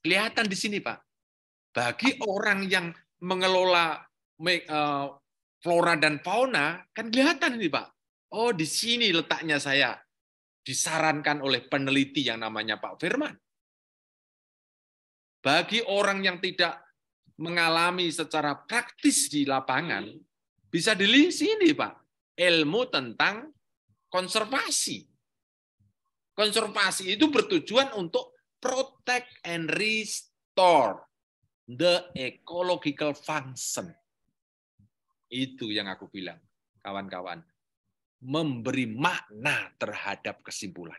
Kelihatan di sini, Pak. Bagi orang yang mengelola flora dan fauna, kan kelihatan ini, Pak. Oh, di sini letaknya saya disarankan oleh peneliti yang namanya Pak Firman. Bagi orang yang tidak mengalami secara praktis di lapangan, bisa dilihat sini, Pak. Ilmu tentang konservasi. Konservasi itu bertujuan untuk protect and restore the ecological function. Itu yang aku bilang, kawan-kawan. Memberi makna terhadap kesimpulan.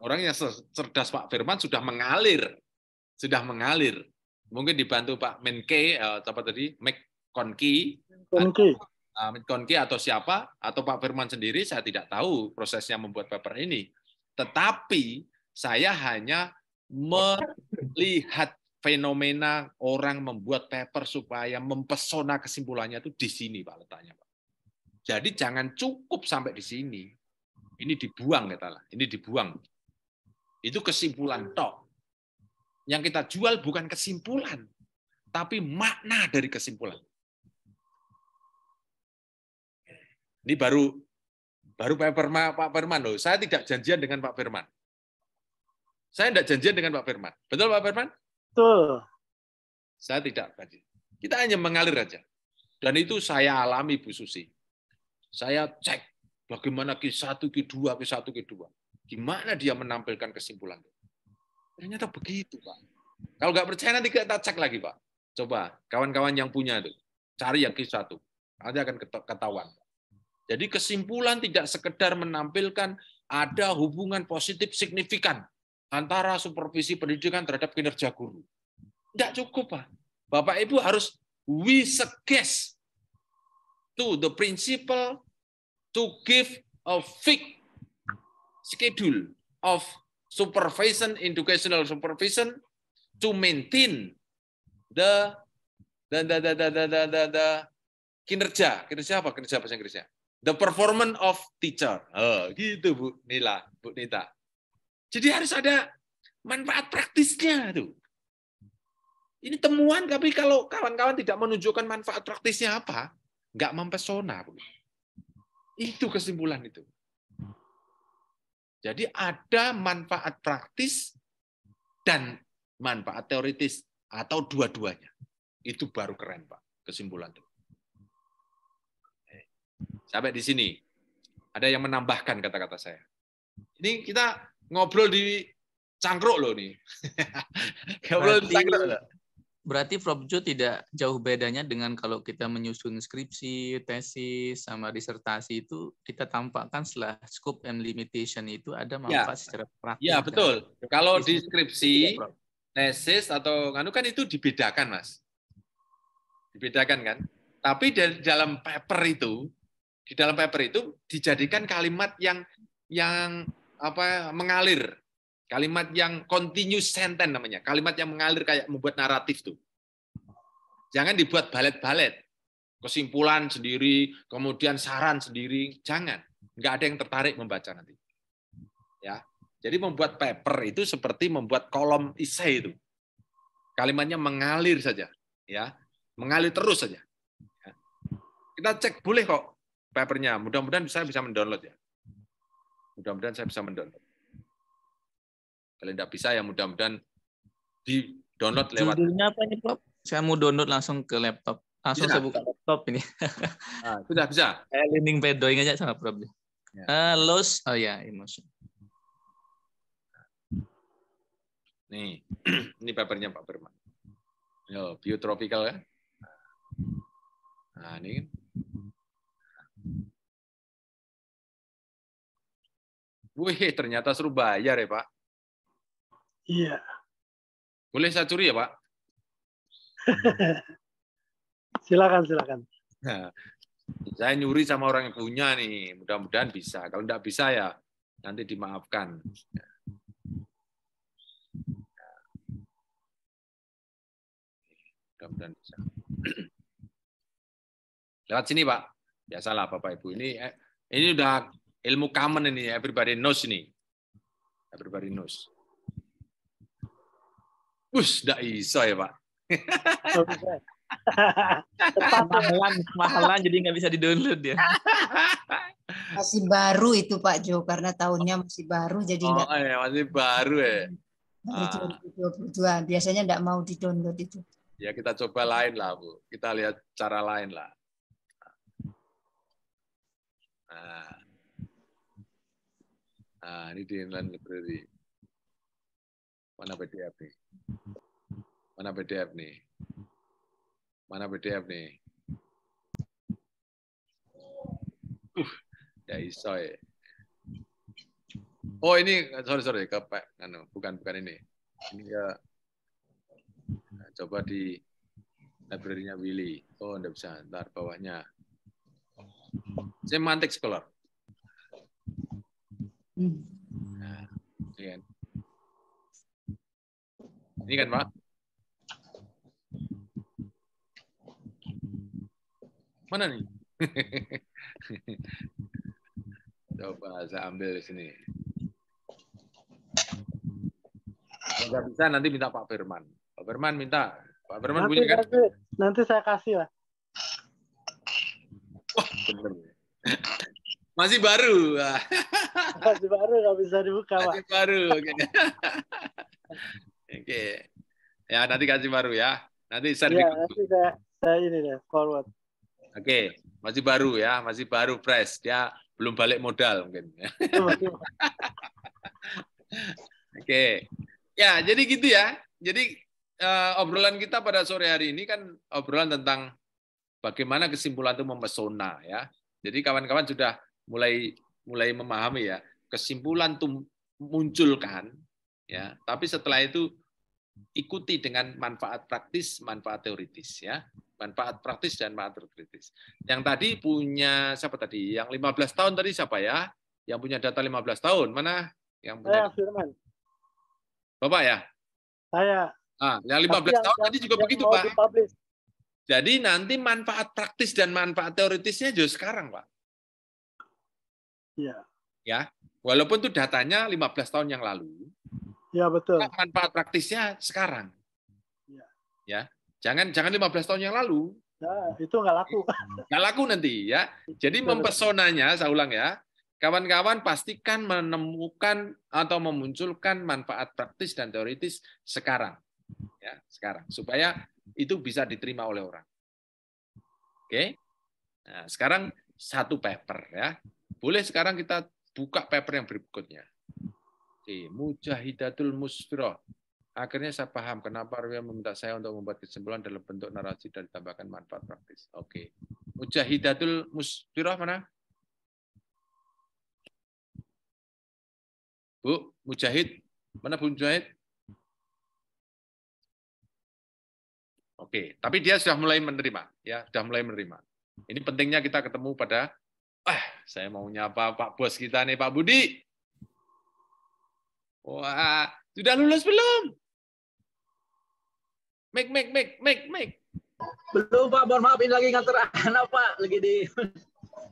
Orang yang cerdas Pak Firman sudah mengalir. Mungkin dibantu Pak Menke, McConkie atau siapa, atau Pak Firman sendiri, saya tidak tahu prosesnya membuat paper ini. Tetapi saya hanya melihat fenomena orang membuat paper supaya mempesona kesimpulannya itu di sini, Pak, letaknya, Pak. Jadi jangan cukup sampai di sini. Ini dibuang, ini dibuang. Itu kesimpulan tok. Yang kita jual bukan kesimpulan, tapi makna dari kesimpulan. Ini baru Pak Firman loh. Saya tidak janjian dengan Pak Firman. Saya tidak janjian dengan Pak Firman. Betul Pak Firman? Betul. Saya tidak janjian. Kita hanya mengalir aja. Dan itu saya alami, Bu Susi. Saya cek bagaimana Q1, Q2, Q1, Q2. Gimana dia menampilkan kesimpulan. Ternyata begitu, Pak. Kalau nggak percaya nanti kita cek lagi, Pak. Coba kawan-kawan yang punya itu, cari yang Q1. Nanti akan ketahuan. Jadi kesimpulan tidak sekedar menampilkan ada hubungan positif signifikan antara supervisi pendidikan terhadap kinerja guru. Tidak cukup, Pak. Bapak Ibu harus we suggest to the principal to give a fixed schedule of supervision, educational supervision to maintain the kinerja apa kinerja bahasa Inggrisnya? The performance of teacher. Oh, gitu Bu Nila, Bu Nita. Jadi harus ada manfaat praktisnya tuh. Ini temuan, tapi kalau kawan-kawan tidak menunjukkan manfaat praktisnya apa, nggak mempesona. Bu. Itu kesimpulan itu. Jadi ada manfaat praktis dan manfaat teoritis atau dua-duanya. Itu baru keren, Pak, kesimpulan itu. Sampai di sini. Ada yang menambahkan kata-kata saya. Ini kita ngobrol di cangkruk loh nih. Ngobrol di cangkruk loh. Berarti Prof. Jo tidak jauh bedanya dengan kalau kita menyusun skripsi, tesis, sama disertasi itu kita tampakkan setelah scope and limitation itu ada manfaat secara praktis. Ya, betul. Kalau di skripsi, tesis atau kan itu dibedakan, Mas. Dibedakan kan? Tapi di dalam paper itu dijadikan kalimat yang mengalir. Kalimat yang continuous sentence namanya. Kalimat yang mengalir kayak membuat naratif tuh. Jangan dibuat balet-balet. Kesimpulan sendiri, kemudian saran sendiri. Jangan. Nggak ada yang tertarik membaca nanti. Ya. Jadi membuat paper itu seperti membuat kolom esai itu. Kalimatnya mengalir saja. Ya. Mengalir terus saja. Ya. Kita cek boleh kok papernya. Mudah-mudahan saya bisa mendownload ya. Mudah-mudahan saya bisa mendownload. Kalau tidak bisa ya mudah-mudahan di-download lewat. Judulnya apa ini, Prof? Saya mau download langsung ke laptop. Langsung Bisa. saya buka laptop ini. Sudah bisa. Saya learning by doing aja sama Prof. Ya. Loss, oh ya, emotion. Nih, ini papernya Pak Firman. Yo, biotropical kan? Nah, ini kan. Wih, ternyata suruh bayar ya, Pak. Iya. Boleh saya curi ya, Pak? Silakan. Nah, saya nyuri sama orang yang punya nih. Mudah-mudahan bisa. Kalau tidak bisa ya nanti dimaafkan. Mudah-mudahan bisa. Lewat sini, Pak. Biasalah Bapak Ibu. Ini udah ilmu common ini. Everybody knows ini. Everybody knows. Tidak iso ya, Pak. Mahalan jadi nggak bisa di-download ya. Masih baru itu Pak Jo, karena tahunnya masih baru jadi enggak. Oh ya, masih baru ya. Baru 2022. Biasanya enggak mau di-download itu. Ya kita coba lain lah, Bu. Kita lihat cara lain lah. Nah, ini di Inland Library. Mana PDF nih? Mana PDF nih? Mana PDF nih? Ya iso ya. Oh ini, sorry, bukan ini. Ini ya, coba di library-nya Willy. Oh, enggak bisa. Ntar bawahnya. Semantic Scholar. Nah, ini kan, Pak? Mana nih? Coba saya ambil di sini. Kalau nggak bisa nanti minta Pak Firman. Pak Firman minta. Pak Firman punya kan? Nanti saya kasih lah. Wah, bener. Masih baru. Masih baru, nggak bisa dibuka, Pak. Masih baru. Oke. Ya, nanti kasih baru ya. Nanti share ya, nanti saya ini deh, forward. Oke, masih baru ya, masih baru fresh. Dia belum balik modal mungkin. Oke. Ya, jadi gitu ya. Jadi obrolan kita pada sore hari ini kan obrolan tentang bagaimana kesimpulan itu mempesona ya. Jadi kawan-kawan sudah mulai memahami ya, kesimpulan itu munculkan ya, tapi setelah itu ikuti dengan manfaat praktis, manfaat teoritis ya. Manfaat praktis dan manfaat teoritis. Yang tadi punya siapa tadi? Yang 15 tahun tadi siapa ya? Yang punya data 15 tahun. Mana? Yang punya Saya Firman. Bapak ya? Saya. Yang 15 Tapi tahun tadi juga yang begitu, mau Pak. dipublish. Jadi nanti manfaat praktis dan manfaat teoritisnya juga sekarang, Pak. Iya. Ya. Walaupun itu datanya 15 tahun yang lalu. Ya, betul. Manfaat praktisnya sekarang. Iya. Ya. Jangan 15 tahun yang lalu. Nah, itu nggak laku. Nggak laku nanti ya. Jadi mempesonanya, saya ulang ya, kawan-kawan pastikan menemukan atau memunculkan manfaat praktis dan teoritis sekarang, ya sekarang, supaya itu bisa diterima oleh orang. Oke, nah, sekarang satu paper ya, boleh sekarang kita buka paper yang berikutnya. Oke, Mujahidatul Musfiroh. Akhirnya saya paham kenapa Arwia meminta saya untuk membuat kesimpulan dalam bentuk narasi dan ditambahkan manfaat praktis. Oke. Mujahidatul Musfiroh mana? Bu, Mujahid. Mana Bu Mujahid? Oke, tapi dia sudah mulai menerima, ya, sudah mulai menerima. Ini pentingnya kita ketemu pada, saya mau nyapa Pak Bos kita nih, Pak Budi. Wah, sudah lulus belum? Make. Belum Pak, mohon maaf ini lagi nganter anak Pak, lagi di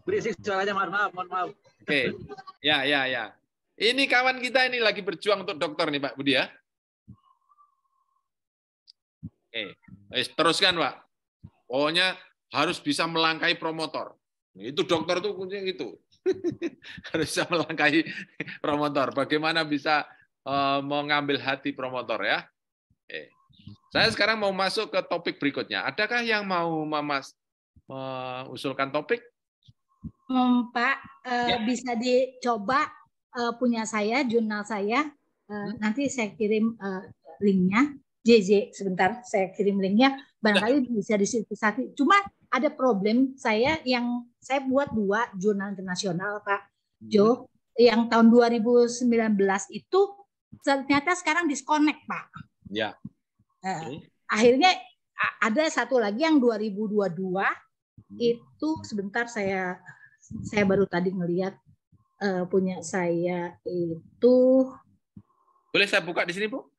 berisik suaranya, mohon maaf. Oke, ya. Ini kawan kita ini lagi berjuang untuk dokter nih Pak Budi ya. Oke, teruskan Pak. Pokoknya harus bisa melangkahi promotor. Itu dokter tuh kuncinya gitu. Harus bisa melangkahi promotor. Bagaimana bisa mengambil hati promotor ya? Oke. Saya sekarang mau masuk ke topik berikutnya. Adakah yang mau mengusulkan topik? Pak, bisa dicoba punya saya, jurnal saya. Nanti saya kirim linknya. JJ, sebentar, saya kirim linknya. Barangkali bisa diseritisasi. Cuma ada problem saya yang saya buat 2 jurnal internasional, Pak Jo. Yang tahun 2019 itu ternyata sekarang disconnect, Pak. Ya. Akhirnya ada satu lagi yang 2022 itu sebentar saya baru tadi ngelihat punya saya itu. Boleh saya buka di sini, Bu?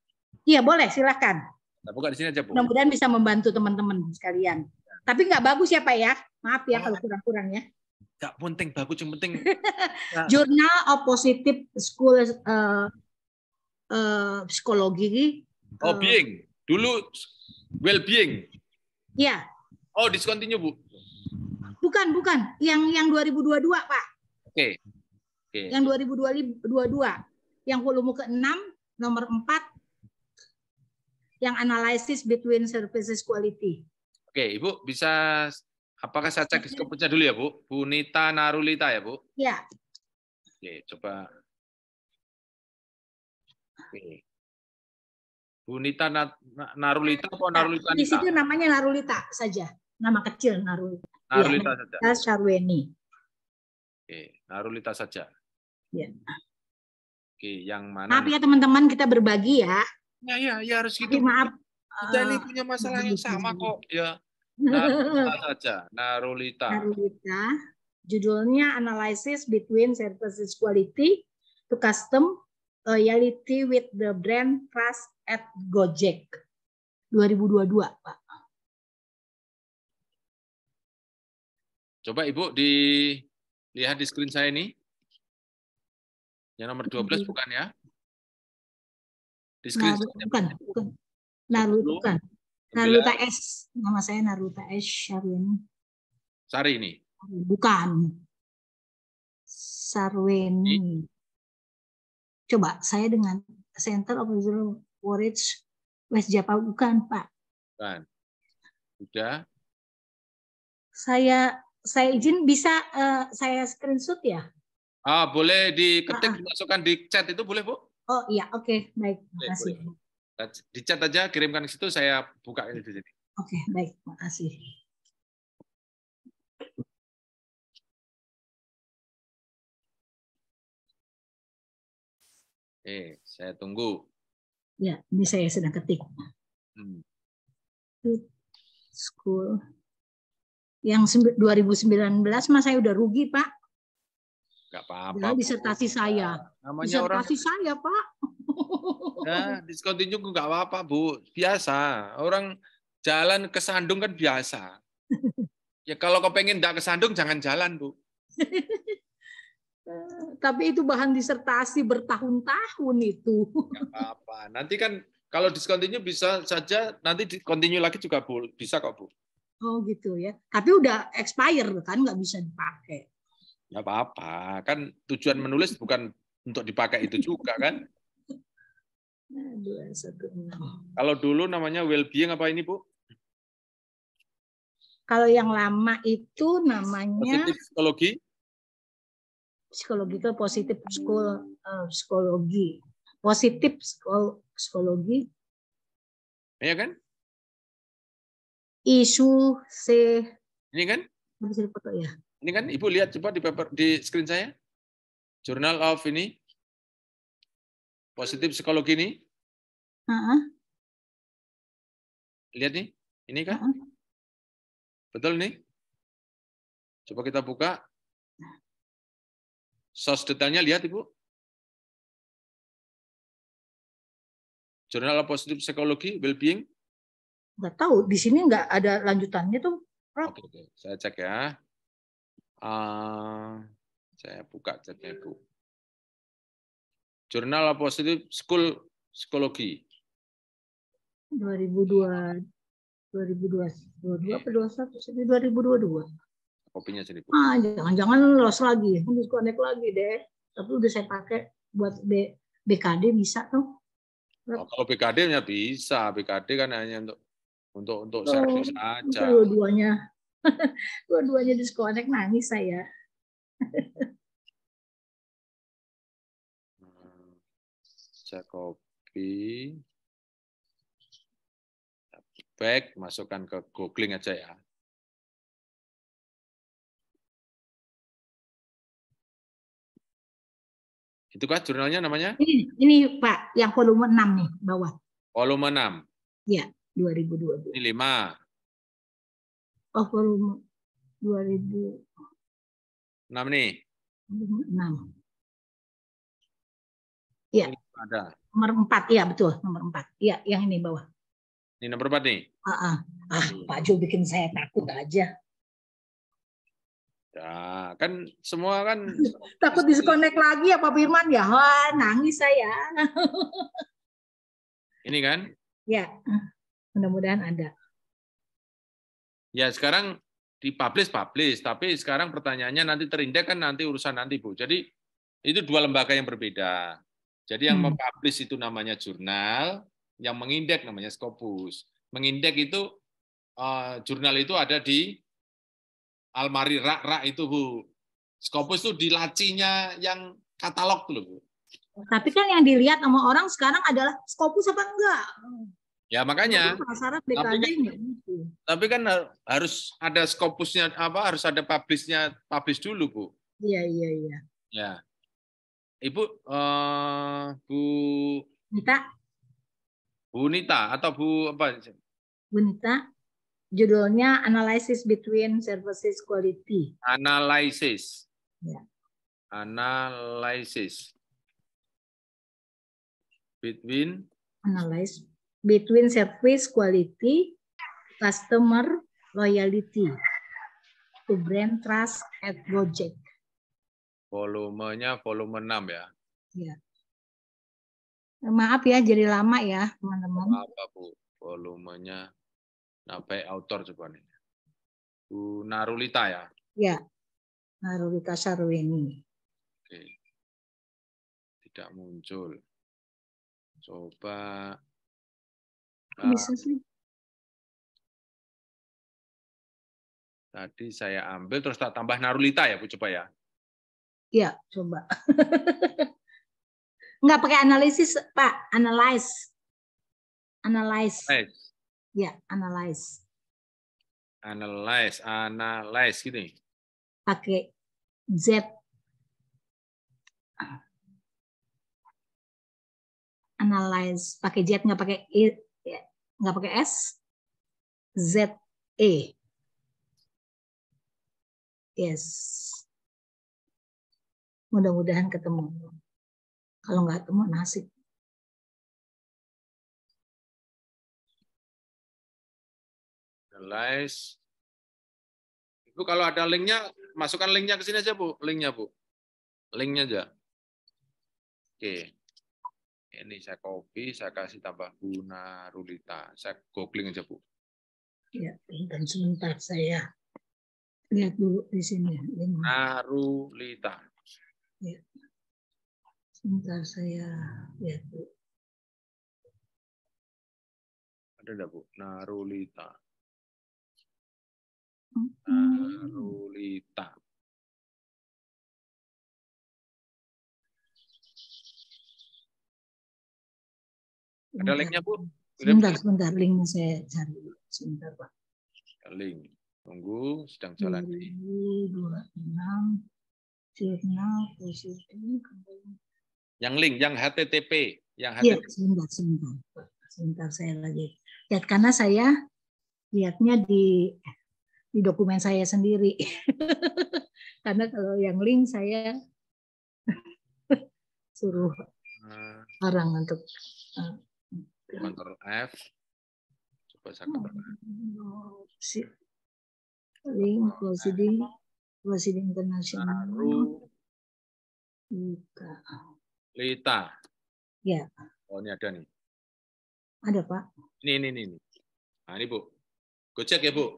Iya, boleh, silakan. Saya buka di sini aja, Bu. Mudah-mudahan bisa membantu teman-teman sekalian. Tapi nggak bagus ya, Pak ya. Maaf ya kalau kurang-kurang ya. Nggak penting, bagus, yang penting. Journal of Positive School Psikologi. Being. Dulu well-being. Iya. Oh, discontinue, Bu. Bukan. Yang 2022, Pak. Oke. Yang 2022. Yang volume ke-6, nomor 4. Yang analysis between services quality. Oke, Ibu bisa, apakah saya cek skopusnya dulu ya, Bu? Bu Nita Narulita ya, Bu? Ya. Oke, coba. Oke. Bu Nita Narulita atau Narulita? Di situ namanya Narulita saja. Nama kecil Narulita. Narulita saja. Syarweni. Oke, Narulita saja. Ya. Oke, yang mana? Maaf ya teman-teman, kita berbagi ya. Ya harus gitu. Tapi maaf. Kita ini punya masalah yang sama kok. Ya. Narulita saja. Narulita. Judulnya Analysis Between Services Quality to Custom Loyalty with the Brand Trust at Gojek 2022, Pak. Coba Ibu dilihat di screen saya ini. Yang nomor 12 bukan ya? Di screen bukan. Naruto. Naruto S. Nama saya Naruto S. Syarweni. Sari ini? Bukan. Sarweni. Coba saya dengan Center of Visual Storage West Java, bukan Pak. Bukan. Sudah. Saya izin bisa saya screenshot ya? Boleh diketik, dimasukkan di chat itu boleh, Bu? Oh iya, oke, baik. Makasih. Di chat aja, kirimkan ke situ, saya buka ini di sini. Oke, baik, makasih. Saya tunggu. Ya, ini saya sedang ketik. School. Yang 2019 mas saya udah rugi, Pak. Nggak apa-apa. Ya, disertasi saya. Namanya orang. Disertasi saya, Pak. Ya, discontinue nggak apa-apa, Bu. Biasa. Orang jalan ke Sandung kan biasa. Ya kalau kepengen nggak ke Sandung, jangan jalan, Bu. Tapi itu bahan disertasi bertahun-tahun itu. Nggak apa-apa. Nanti kan kalau discontinue bisa saja, nanti continue lagi juga, Bu. Bisa kok, Bu. Oh gitu ya. Tapi udah expire kan, nggak bisa dipakai. Nggak apa-apa. Kan tujuan menulis bukan untuk dipakai itu juga, kan? 216. Kalau dulu namanya well-being apa ini, Bu? Kalau yang lama itu namanya Positif psikologi. Psikologi itu positif psikologi. Positif psikologi. Iya kan? Isu C. Ini kan? Bisa dipoto ya. Ini kan Ibu lihat coba di paper di screen saya. Journal of ini. Positif psikologi ini. Lihat nih. Ini kan? Betul nih? Coba kita buka. Source detailnya lihat Ibu. Journal of Positive Psychology, Well-being. Nggak tahu, di sini nggak ada lanjutannya tuh. Oke. Saya cek ya. Saya buka chatnya Bu. Journal of Positive School Psychology. 2022 apa 21? 2022. Kopinya sini Bu. Jangan-jangan lolos lagi, disconnect lagi deh. Tapi udah saya pakai buat BKD bisa tuh. Oh, kalau BKD-nya bisa, BKD kan hanya untuk servis saja. Dua-duanya disconnect, nangis saya. Saya copy, back, masukkan ke googling aja ya. Itu kan jurnalnya namanya? Ini Pak, yang volume 6 nih, bawah. Volume 6? Ya, 2022. Ini 5. Oh, volume 2006 nih? 6. Ya. Ada. Nomor 4, ya betul, nomor 4. Ya, yang ini bawah. Ini nomor 4 nih? Pak Jo bikin saya takut aja. Ya, kan semua kan takut disconnect lagi ya Pak Firman ya. Wah, nangis saya. Ini kan? Ya, mudah-mudahan ada. Ya, sekarang dipublish, tapi sekarang pertanyaannya nanti terindeks kan nanti urusan nanti, Bu. Jadi itu dua lembaga yang berbeda. Jadi yang mempublish itu namanya jurnal, yang mengindeks namanya Scopus. Mengindeks itu jurnal itu ada di almari rak itu Bu. Scopus itu di lacinya yang katalog tuh Bu. Tapi kan yang dilihat sama orang sekarang adalah Scopus apa enggak? Ya makanya. Tapi kan harus ada Scopusnya harus ada publish dulu Bu. Iya. Ya. Ibu Bu Nita atau Bu apa? Bu Nita. Judulnya Analysis Between Services Quality. Analysis. Ya. Analysis. Between Service Quality, Customer Loyalty, to Brand Trust at Project. Volumenya volume 6 ya. Ya. Maaf ya, jadi lama ya teman-teman. Apa Bu? Volumenya. Sampai autor coba nih. Bu Narulita ya? Ya, Narulita Sarweni. Oke. Tidak muncul. Coba. Bisa sih. Tadi saya ambil terus tak tambah Narulita ya Bu, coba ya? Iya, coba. Nggak pakai analisis Pak, analyze. Ya, analyze gini. Pakai Z. analyze, pakai Z nggak pakai I, nggak pakai S, Z E. Yes. Mudah-mudahan ketemu. Kalau nggak ketemu nasib. Analyze. Ibu kalau ada linknya, masukkan linknya ke sini aja Bu, linknya Bu, linknya aja. Oke, ini saya copy, saya kasih tambah Bu Narulita, saya googling aja Bu. Ya, dan sebentar saya lihat dulu di sini. Narulita. Ya. Sebentar saya lihat dulu. Ada enggak Bu? Narulita. Narulita. Ada linknya Bu? Sebentar, linknya saya cari. Sebentar Pak. Link. Tunggu, sedang jalan. 2026 jurnal positif. Yang link, yang HTTP, yang Iya, HTTP. sebentar saya lagi lihat karena saya lihatnya di dokumen saya sendiri. Karena kalau yang link saya suruh orang untuk Ctrl F. Coba saya link proceeding internasional. Lita. Ya. Oh, ini ada nih. Ada Pak. Ini. Nah, ini Bu. Gojek ya Bu?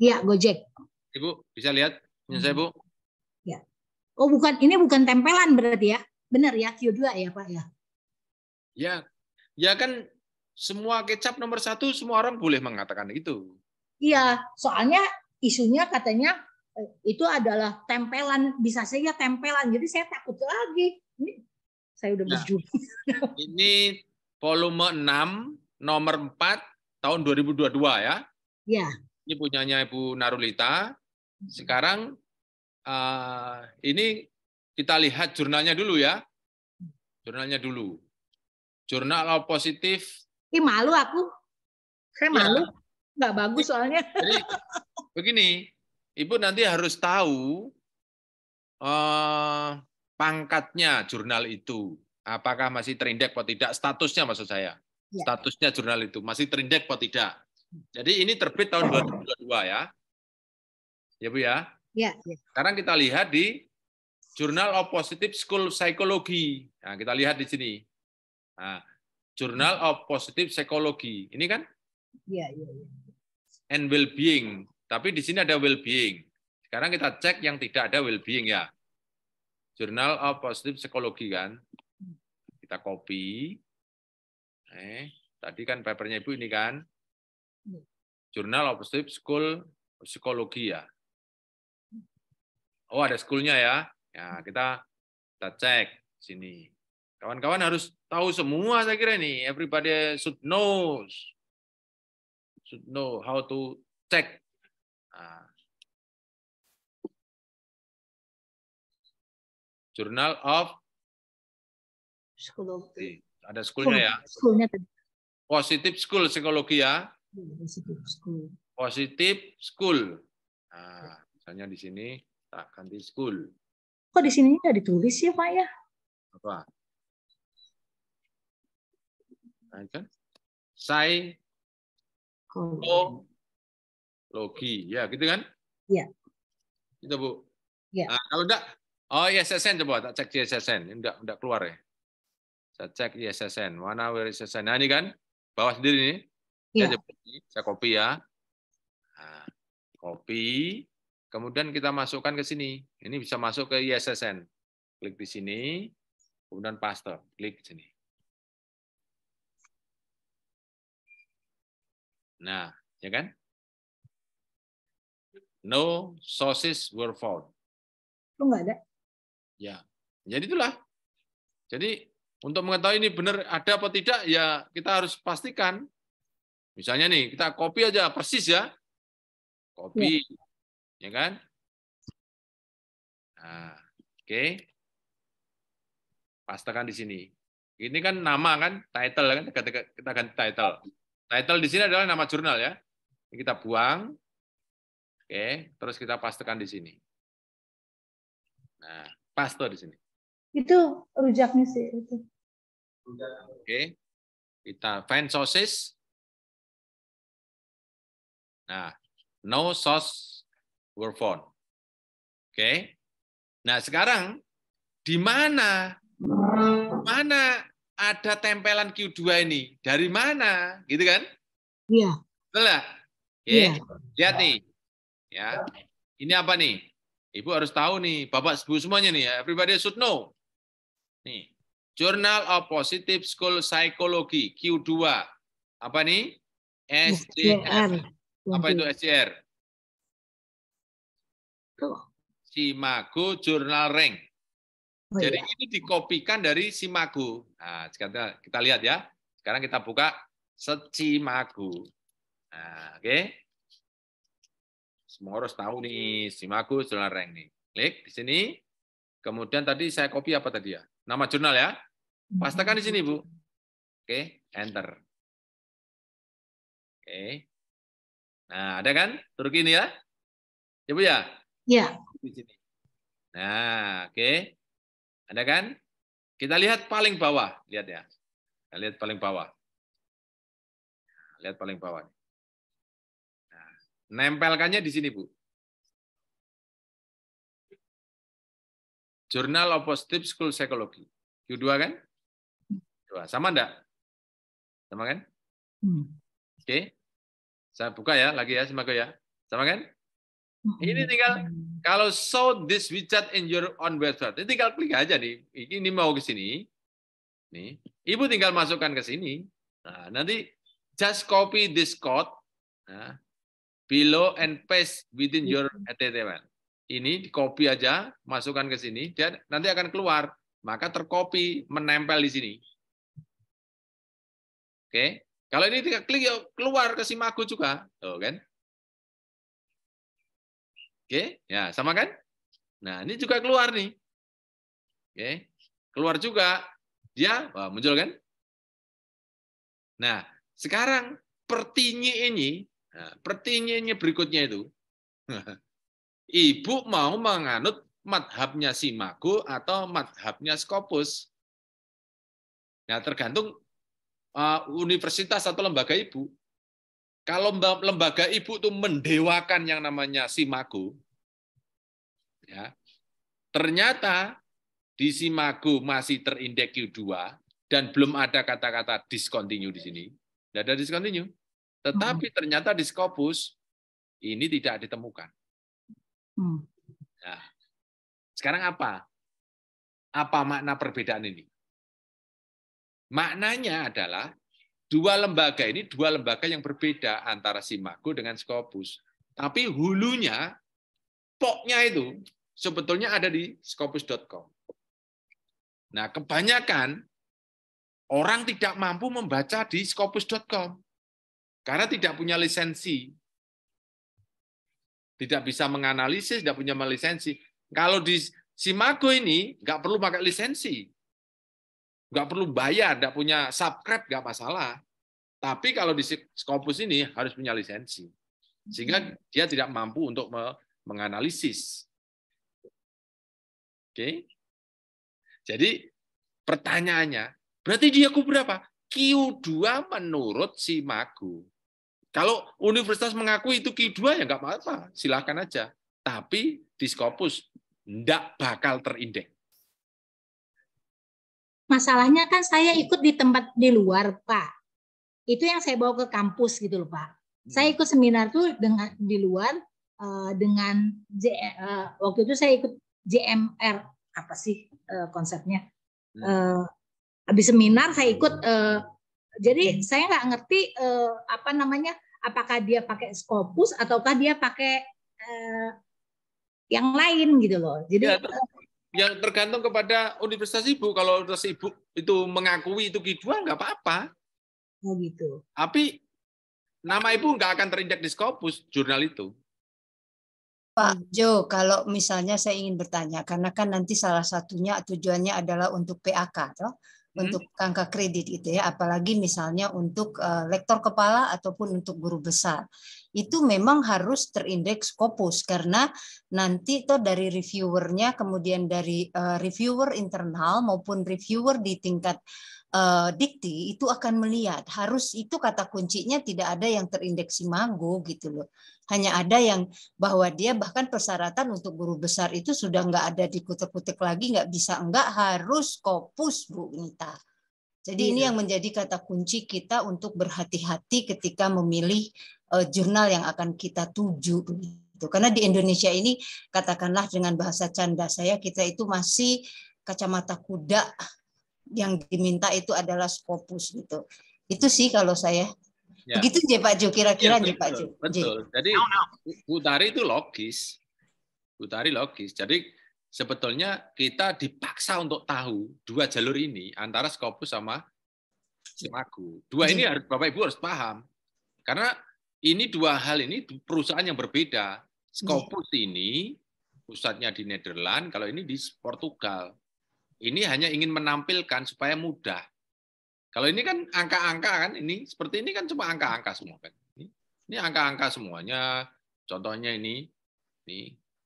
Iya, Gojek. Ibu bisa lihat punya saya Bu? Ya. Oh, ini bukan tempelan berarti ya? Benar ya, Q2 ya Pak ya? Ya kan semua kecap nomor 1 semua orang boleh mengatakan itu. Iya, soalnya isunya katanya itu adalah tempelan, bisa saja tempelan. Jadi saya takut lagi. Ini saya udah berjuang. Ini volume 6 nomor 4 tahun 2022 ya. Ya. Ini punyanya Ibu Narulita. Sekarang ini kita lihat jurnalnya dulu ya. Jurnalnya dulu. Jurnal positif. Ih, malu aku. Saya malu. Nggak bagus soalnya. Jadi begini, Ibu nanti harus tahu pangkatnya jurnal itu. Apakah masih terindeks atau tidak, statusnya maksud saya. Ya. Statusnya jurnal itu masih terindeks atau tidak. Jadi ini terbit tahun 2022 ya. Ya Bu ya? Ya. Sekarang kita lihat di Journal of Positive School Psychology. Nah, kita lihat di sini. Nah, Journal of Positive Psychology. Ini kan? Iya. And well-being. Tapi di sini ada well-being. Sekarang kita cek yang tidak ada well-being ya. Journal of Positive Psychology kan. Kita copy. Tadi kan papernya Ibu ini kan. Journal of Positive School Psychology ya. Oh, ada school-nya ya. Ya, kita cek sini. Kawan-kawan harus tahu semua saya kira ini. Everybody should know how to check. Nah. Journal of Psikologi. Ada school-nya ya. School-nya tadi. Positive School Psikologi ya. Positive School. Positive School. Nah, misalnya di sini tak ganti school. Kok di sini nggak ditulis ya Pak ya? Apa? Nah, kan? Psychologi. Ya, gitu kan? Iya. Gitu, Bu. Ya. Nah, kalau enggak, oh ISSN coba tak cek ISSN. Ini enggak keluar ya. Saya cek ISSN. Mana where ISSN? Nah, ini kan bawah sendiri nih. Ya. Saya copy ya. Nah, copy. Kemudian kita masukkan ke sini. Ini bisa masuk ke ISSN. Klik di sini. Kemudian paste. Klik di sini. Nah, ya kan? No sources were found. Itu nggak ada. Ya, jadi itulah. Jadi untuk mengetahui ini benar ada atau tidak, ya kita harus pastikan. Misalnya nih, kita copy aja persis ya. Copy, ya kan? Nah, oke. Pastekan di sini. Ini kan nama kan, title kan, kita ganti title. Title di sini adalah nama jurnal ya. Ini kita buang. Oke, terus kita pastekan di sini. Nah, paste di sini. Itu rujaknya sih itu. Oke. Kita find sources. Nah, no source were found. Oke. Nah, sekarang di mana ada tempelan Q2 ini? Dari mana? Gitu kan? Iya. Betul nggak? Oke. Iya. Lihat nih. Ya. Ini apa nih? Ibu harus tahu nih, Bapak Ibu semuanya nih ya. Everybody should know. Nih. Journal of Positive School Psychology Q2. Apa nih? SJR. Apa itu SJR? Simago Journal Rank. Jadi ini dikopikan dari Simago. Nah, sekarang kita lihat ya. Sekarang kita buka Simago. Nah, oke. Semua harus tahu nih Simago Journal Rank nih. Klik di sini. Kemudian tadi saya copy apa tadi ya? Nama jurnal ya. Pastekan di sini, Bu. Oke, enter. Oke. Nah, ada kan? Turki ini ya? Ya, Bu ya? Iya. Di sini. Nah, oke. Ada kan? Kita lihat paling bawah. Lihat ya. Kita lihat paling bawah. Lihat paling bawah. Nah, nempelkannya di sini, Bu. Journal of Positive School Psychology. Q2 kan? Sama enggak? Sama kan? Oke. Saya buka ya, lagi ya, Simago ya. Sama kan? Ini tinggal, kalau show this widget in your own website, ini tinggal klik aja nih. Ini mau ke sini. Nih, Ibu tinggal masukkan ke sini. Nah, nanti just copy this code below and paste within your HTML. Ini di copy aja, masukkan ke sini, dan nanti akan keluar. Maka tercopy, menempel di sini. Oke. Kalau ini tinggal klik keluar ke Simago juga, tuh kan? Oke, ya sama kan? Nah ini juga keluar nih, oke, keluar juga, dia muncul kan? Nah sekarang pertinyiannya berikutnya itu, Ibu mau menganut madhabnya Simago atau madhabnya Scopus? Nah tergantung universitas atau lembaga Ibu. Kalau lembaga Ibu itu mendewakan yang namanya Simago, ya, ternyata di Simago masih terindeks Q2 dan belum ada kata-kata discontinue di sini, tidak ada discontinue. Tetapi ternyata di Scopus ini tidak ditemukan. Nah, sekarang apa? Apa makna perbedaan ini? Maknanya adalah dua lembaga ini dua lembaga yang berbeda antara Simago dengan Scopus. Tapi hulunya, poknya itu sebetulnya ada di scopus.com. Nah, kebanyakan orang tidak mampu membaca di scopus.com karena tidak punya lisensi. Tidak bisa menganalisis, tidak punya lisensi. Kalau di Simago ini nggak perlu pakai lisensi. Nggak perlu bayar, nggak punya subscribe, nggak masalah. Tapi kalau di Scopus ini harus punya lisensi. Sehingga dia tidak mampu untuk menganalisis. Oke. Jadi pertanyaannya, berarti dia Q berapa? Q2 menurut Simago. Kalau universitas mengakui itu Q2 ya nggak apa-apa, silakan aja. Tapi di Scopus nggak bakal terindeks. Masalahnya kan saya ikut di tempat di luar, Pak. Itu yang saya bawa ke kampus gitu loh, Pak. Saya ikut seminar tuh dengan di luar dengan waktu itu saya ikut JMR, apa sih konsepnya? Habis seminar saya ikut, jadi saya nggak ngerti apa namanya, apakah dia pakai Scopus ataukah dia pakai yang lain gitu loh. Jadi yang tergantung kepada universitas Ibu. Kalau universitas Ibu itu mengakui itu Q2 nggak apa-apa. Oh gitu. Tapi nama Ibu nggak akan terindeks di Scopus jurnal itu. Pak Jo, kalau misalnya saya ingin bertanya, karena kan nanti salah satunya tujuannya adalah untuk PAK, toh? untuk angka kredit itu ya, apalagi misalnya untuk lektor kepala ataupun untuk guru besar. Itu memang harus terindeks Scopus karena nanti tuh dari reviewernya, kemudian dari reviewer internal maupun reviewer di tingkat dikti itu akan melihat harus itu kata kuncinya tidak ada yang terindeks Imago gitu loh. Hanya ada yang bahwa dia bahkan persyaratan untuk guru besar itu sudah nggak ada dikutek-kutek lagi, nggak bisa enggak, harus Scopus Bu Nita. Jadi ini yang menjadi kata kunci kita untuk berhati-hati ketika memilih jurnal yang akan kita tuju gitu. Karena di Indonesia ini katakanlah dengan bahasa canda saya, kita itu masih kacamata kuda, yang diminta itu adalah Scopus gitu. Itu sih kalau saya. Ya. Begitu aja Pak Jo, kira-kira Ya, aja Pak Jo. betul. Jadi Bu Tari itu logis. Bu Tari logis. Jadi sebetulnya kita dipaksa untuk tahu dua jalur ini antara Scopus sama Imago. Dua ini harus Bapak Ibu harus paham. Karena ini dua hal ini perusahaan yang berbeda. Scopus ini pusatnya di Nederland, kalau ini di Portugal. Ini hanya ingin menampilkan supaya mudah. Kalau ini kan angka-angka kan, ini seperti ini kan cuma angka-angka semua kan. Ini angka-angka semuanya. Contohnya ini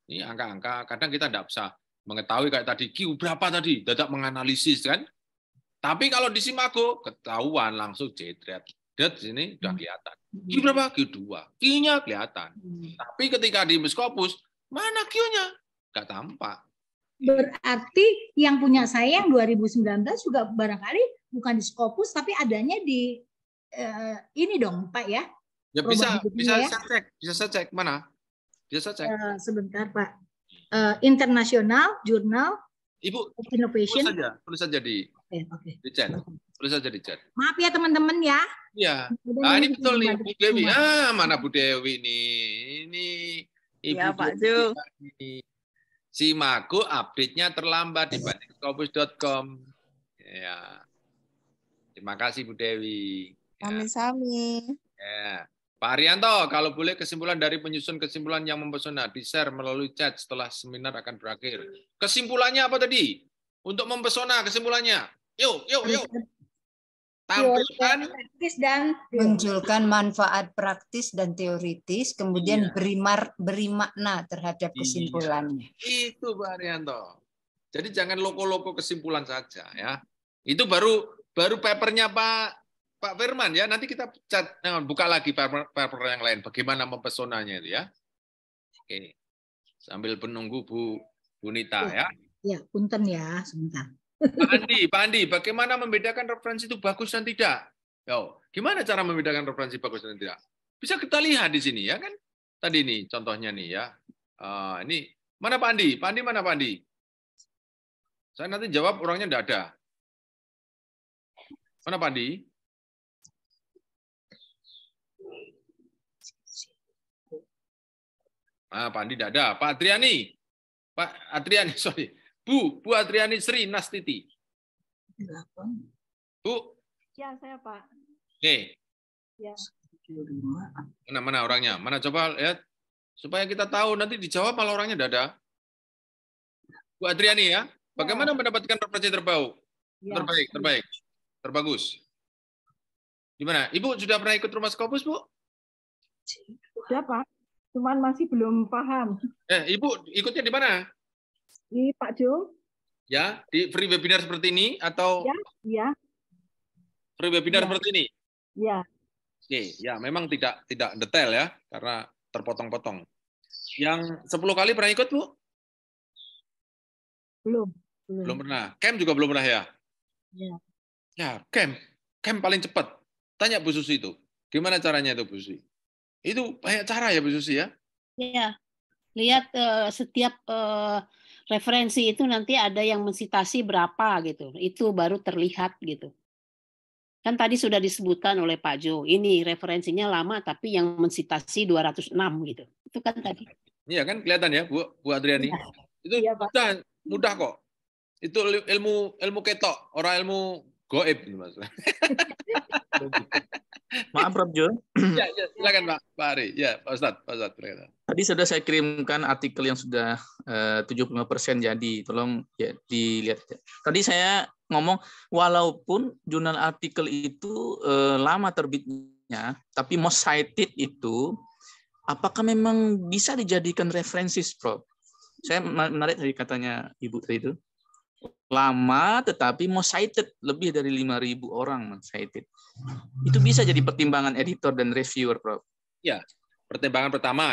angka-angka. Kadang kita tidak bisa mengetahui kayak tadi Q berapa tadi, dadak menganalisis kan. Tapi kalau di Imago ketahuan langsung jetret. Di sini sudah kelihatan. Q berapa? Q2. Q-nya kelihatan. Tapi ketika di Scopus, mana Q-nya? Nggak tampak. Berarti yang punya saya yang 2019 juga barangkali bukan di Scopus tapi adanya di ini dong Pak ya? Ya bisa saya cek mana? Bisa saya cek. Sebentar Pak. International Journal Ibu of Innovation. Tulis saja di chat. Tulis saja di chat. Maaf ya teman-teman ya. Iya. Nah, ini betul nih Bu Dewi. Mana Bu Dewi nih? Ini Ibu ya, Pak Jo. Si Imago update-nya terlambat dibanding Scopus.com. Ya. Terima kasih Bu Dewi. Sami-sami. Ya. Pak Arianto, kalau boleh kesimpulan dari penyusun kesimpulan yang mempesona di-share melalui chat setelah seminar akan berakhir. Kesimpulannya apa tadi? Untuk mempesona kesimpulannya. Yuk. Tampilkan dan munculkan manfaat praktis dan teoritis, kemudian beri makna terhadap kesimpulannya. Itu Pak Arianto. Jadi jangan loko-loko kesimpulan saja ya. Itu baru papernya Pak Firman ya. Nanti kita buka lagi paper yang lain. Bagaimana mempesonanya itu ya. Oke. Sambil menunggu Bu Nita ya. Ya, punten ya sebentar. Pak Andi, bagaimana membedakan referensi itu bagus dan tidak? Yo, gimana cara membedakan referensi bagus dan tidak? Bisa kita lihat di sini ya kan? Tadi nih contohnya nih ya. Ini mana Pak Andi? Pak Andi mana Pak Andi? Saya nanti jawab orangnya tidak ada. Mana Pak Andi? Pak Andi tidak ada. Pak Adriani, sorry. Bu Adriani Sri Nastiti. Bu. Ya, saya Pak. Oke. Ya. Mana orangnya? Mana coba lihat. Supaya kita tahu nanti dijawab malah orangnya tidak ada. Bu Adriani ya. Bagaimana mendapatkan referensi terbaik? Terbagus. Gimana? Ibu sudah pernah ikut rumah Scopus, Bu? Sudah, Pak. Cuman masih belum paham. Ibu ikutnya di mana? Di Pak Jo. Ya, di free webinar seperti ini atau? Ya. Free webinar seperti ini? Ya. Oke, ya memang tidak detail ya, karena terpotong-potong. Yang 10 kali pernah ikut, Bu? Belum pernah. Camp juga belum pernah ya? Ya. Ya, camp paling cepat. Tanya Bu Susi itu. Gimana caranya itu, Bu Susi? Itu banyak cara ya, Bu Susi ya? Iya. Lihat setiap referensi itu nanti ada yang mensitasi berapa gitu. Itu baru terlihat gitu. Kan tadi sudah disebutkan oleh Pak Jo. Ini referensinya lama tapi yang mensitasi 206 gitu. Itu kan tadi. Iya kan kelihatan ya Bu Adriani. Ya. Itu mudah kok. Itu ilmu ketok, orang ilmu goib Mas. Maaf, Prof. Jo. Ya, silakan Pak Ari. Ya, Pak Ustadz. Tadi sudah saya kirimkan artikel yang sudah 75% jadi. Tolong ya dilihat. Tadi saya ngomong, walaupun jurnal artikel itu lama terbitnya, tapi most cited itu, apakah memang bisa dijadikan referensi, Prof? Saya menarik dari katanya Ibu tadi itu. Lama tetapi most cited, lebih dari 5.000 orang cited. Itu bisa jadi pertimbangan editor dan reviewer, Prof. Ya, pertimbangan pertama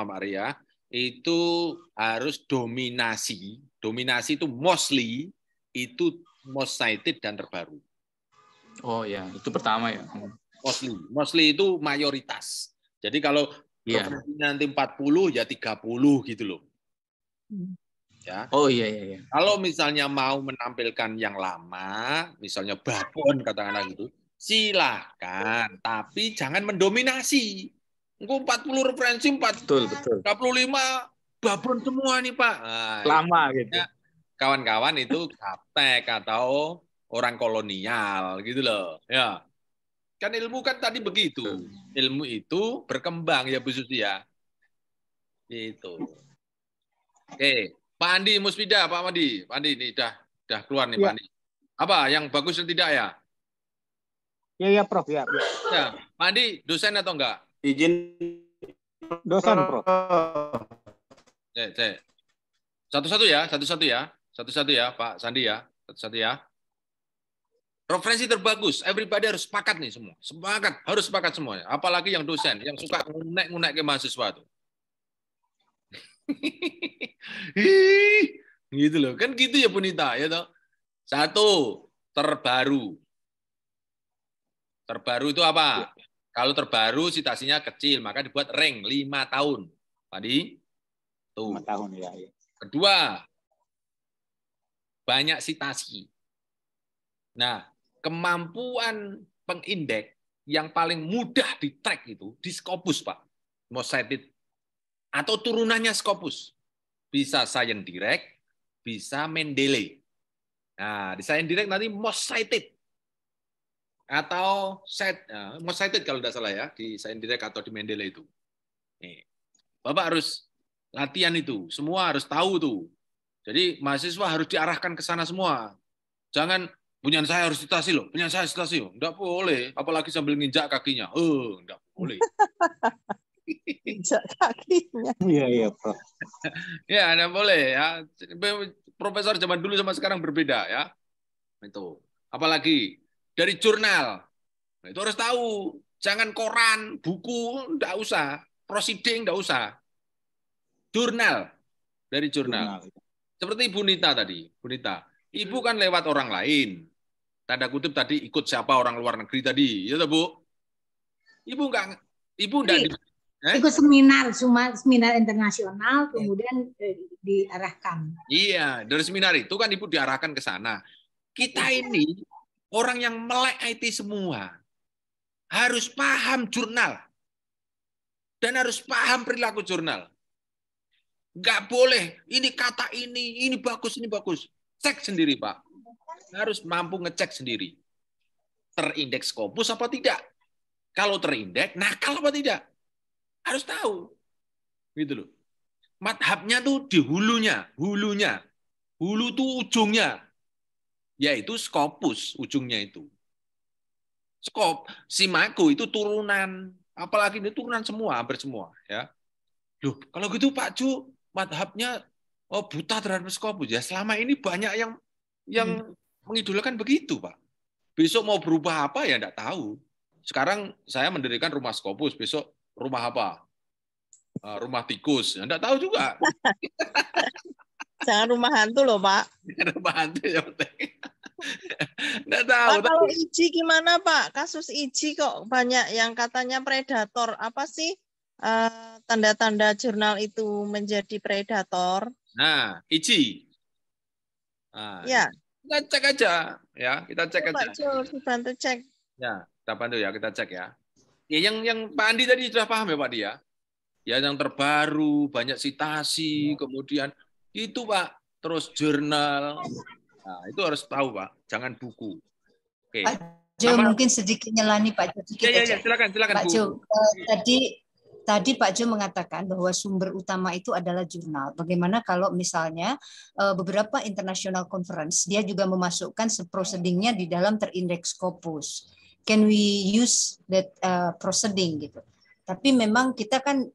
Pak Ari ya, itu harus dominasi. Dominasi itu mostly, itu most cited dan terbaru. Oh ya, itu pertama ya. Mostly itu mayoritas. Jadi kalau nanti 40 ya 30 gitu loh. Ya. Oh iya. Kalau misalnya mau menampilkan yang lama, misalnya babon katakanlah gitu, silahkan, tapi jangan mendominasi. Engko 40 referensi, 35 babon semua nih Pak. Nah, lama gitu. Kawan-kawan itu gaptek atau orang kolonial gitu loh. Ya. Kan ilmu kan tadi begitu. Ilmu itu berkembang ya Bu Susi ya. Gitu. Oke. Pak Andi Musfida, Pak Andi ini udah keluar nih Pak Andi. Apa yang bagus dan tidak ya? Ya Prof ya. Ya, Pak Andi dosen atau enggak? Izin dosen Prof. Satu-satu ya, Pak Sandi ya, satu-satu ya. Referensi terbagus, everybody harus sepakat nih semua, harus sepakat semuanya. Apalagi yang dosen, yang suka ngunek-ngunek ke mahasiswa tuh. Gitu loh, kan gitu ya Punita ya toh. Satu, terbaru itu apa? Kalau terbaru citasinya kecil maka dibuat rank 5 tahun tadi tuh 5 tahun ya. Kedua, banyak citasi. Nah, kemampuan pengindeks yang paling mudah di track itu di Scopus Pak, most cited atau turunannya Scopus. Bisa Science Direct, bisa Mendeley. Nah, di Science Direct nanti most cited. Atau most cited kalau tidak salah ya, di Science Direct atau di Mendeley itu. Nih, Bapak harus latihan itu. Semua harus tahu tuh. Jadi mahasiswa harus diarahkan ke sana semua. Jangan, punya saya harus citasi loh, punya saya citasi loh. Enggak boleh, apalagi sambil nginjak kakinya. Enggak boleh. Injak kakinya. Iya, Prof. Ya, enggak boleh ya. Profesor zaman dulu sama sekarang berbeda ya. Itu. Apalagi dari jurnal. Nah, itu harus tahu. Jangan koran, buku, enggak usah. Proceeding enggak usah. Jurnal. Dari jurnal. Seperti Bu Nita tadi. Bu Nita. Ibu kan lewat orang lain. Tanda kutip tadi ikut siapa orang luar negeri tadi. Ya, Bu? Ibu enggak ikut seminar internasional, kemudian diarahkan. Iya, dari seminar itu kan Ibu diarahkan ke sana. Kita ini orang yang melek IT semua. Harus paham jurnal. Dan harus paham perilaku jurnal. Nggak boleh, ini kata ini bagus, ini bagus. Cek sendiri, Pak. Harus mampu ngecek sendiri. Terindeks Scopus apa tidak? Kalau terindeks, nakal apa tidak? Harus tahu. Gitu loh. Madhabnya tuh di hulunya. Hulu tuh ujungnya. Yaitu Scopus, ujungnya itu. Simago itu turunan. Apalagi ini turunan semua, hampir semua. Ya. Loh, kalau gitu Pak Ju, madhabnya buta terhadap Scopus. Ya selama ini banyak yang mengidolakan begitu, Pak. Besok mau berubah apa ya enggak tahu. Sekarang saya mendirikan rumah Scopus, besok rumah apa? Rumah tikus. Enggak tahu juga. Jangan rumah hantu loh, Pak. Rumah hantu ya, enggak tahu. Pak, kalau IJI gimana, Pak? Kasus IJI kok banyak yang katanya predator. Apa sih tanda-tanda jurnal itu menjadi predator? Nah, IJI. Nah, ya. Kita cek aja, ya. Kita cek aja. Pak Jul, bantu cek. Ya, kita bantu ya, kita cek ya. Ya, yang Pak Andi tadi sudah paham ya Pak Dia? Ya, yang terbaru, banyak citasi, kemudian itu Pak, terus jurnal. Nah, itu harus tahu Pak, jangan buku. Oke. Jo, mungkin sedikit nyelani Pak Jo, sedikit aja. Silakan Pak Bu. Jo, tadi Pak Jo mengatakan bahwa sumber utama itu adalah jurnal. Bagaimana kalau misalnya beberapa international conference dia juga memasukkan proceedingnya di dalam terindeks Scopus. Can we use that proceeding gitu? Tapi memang kita kan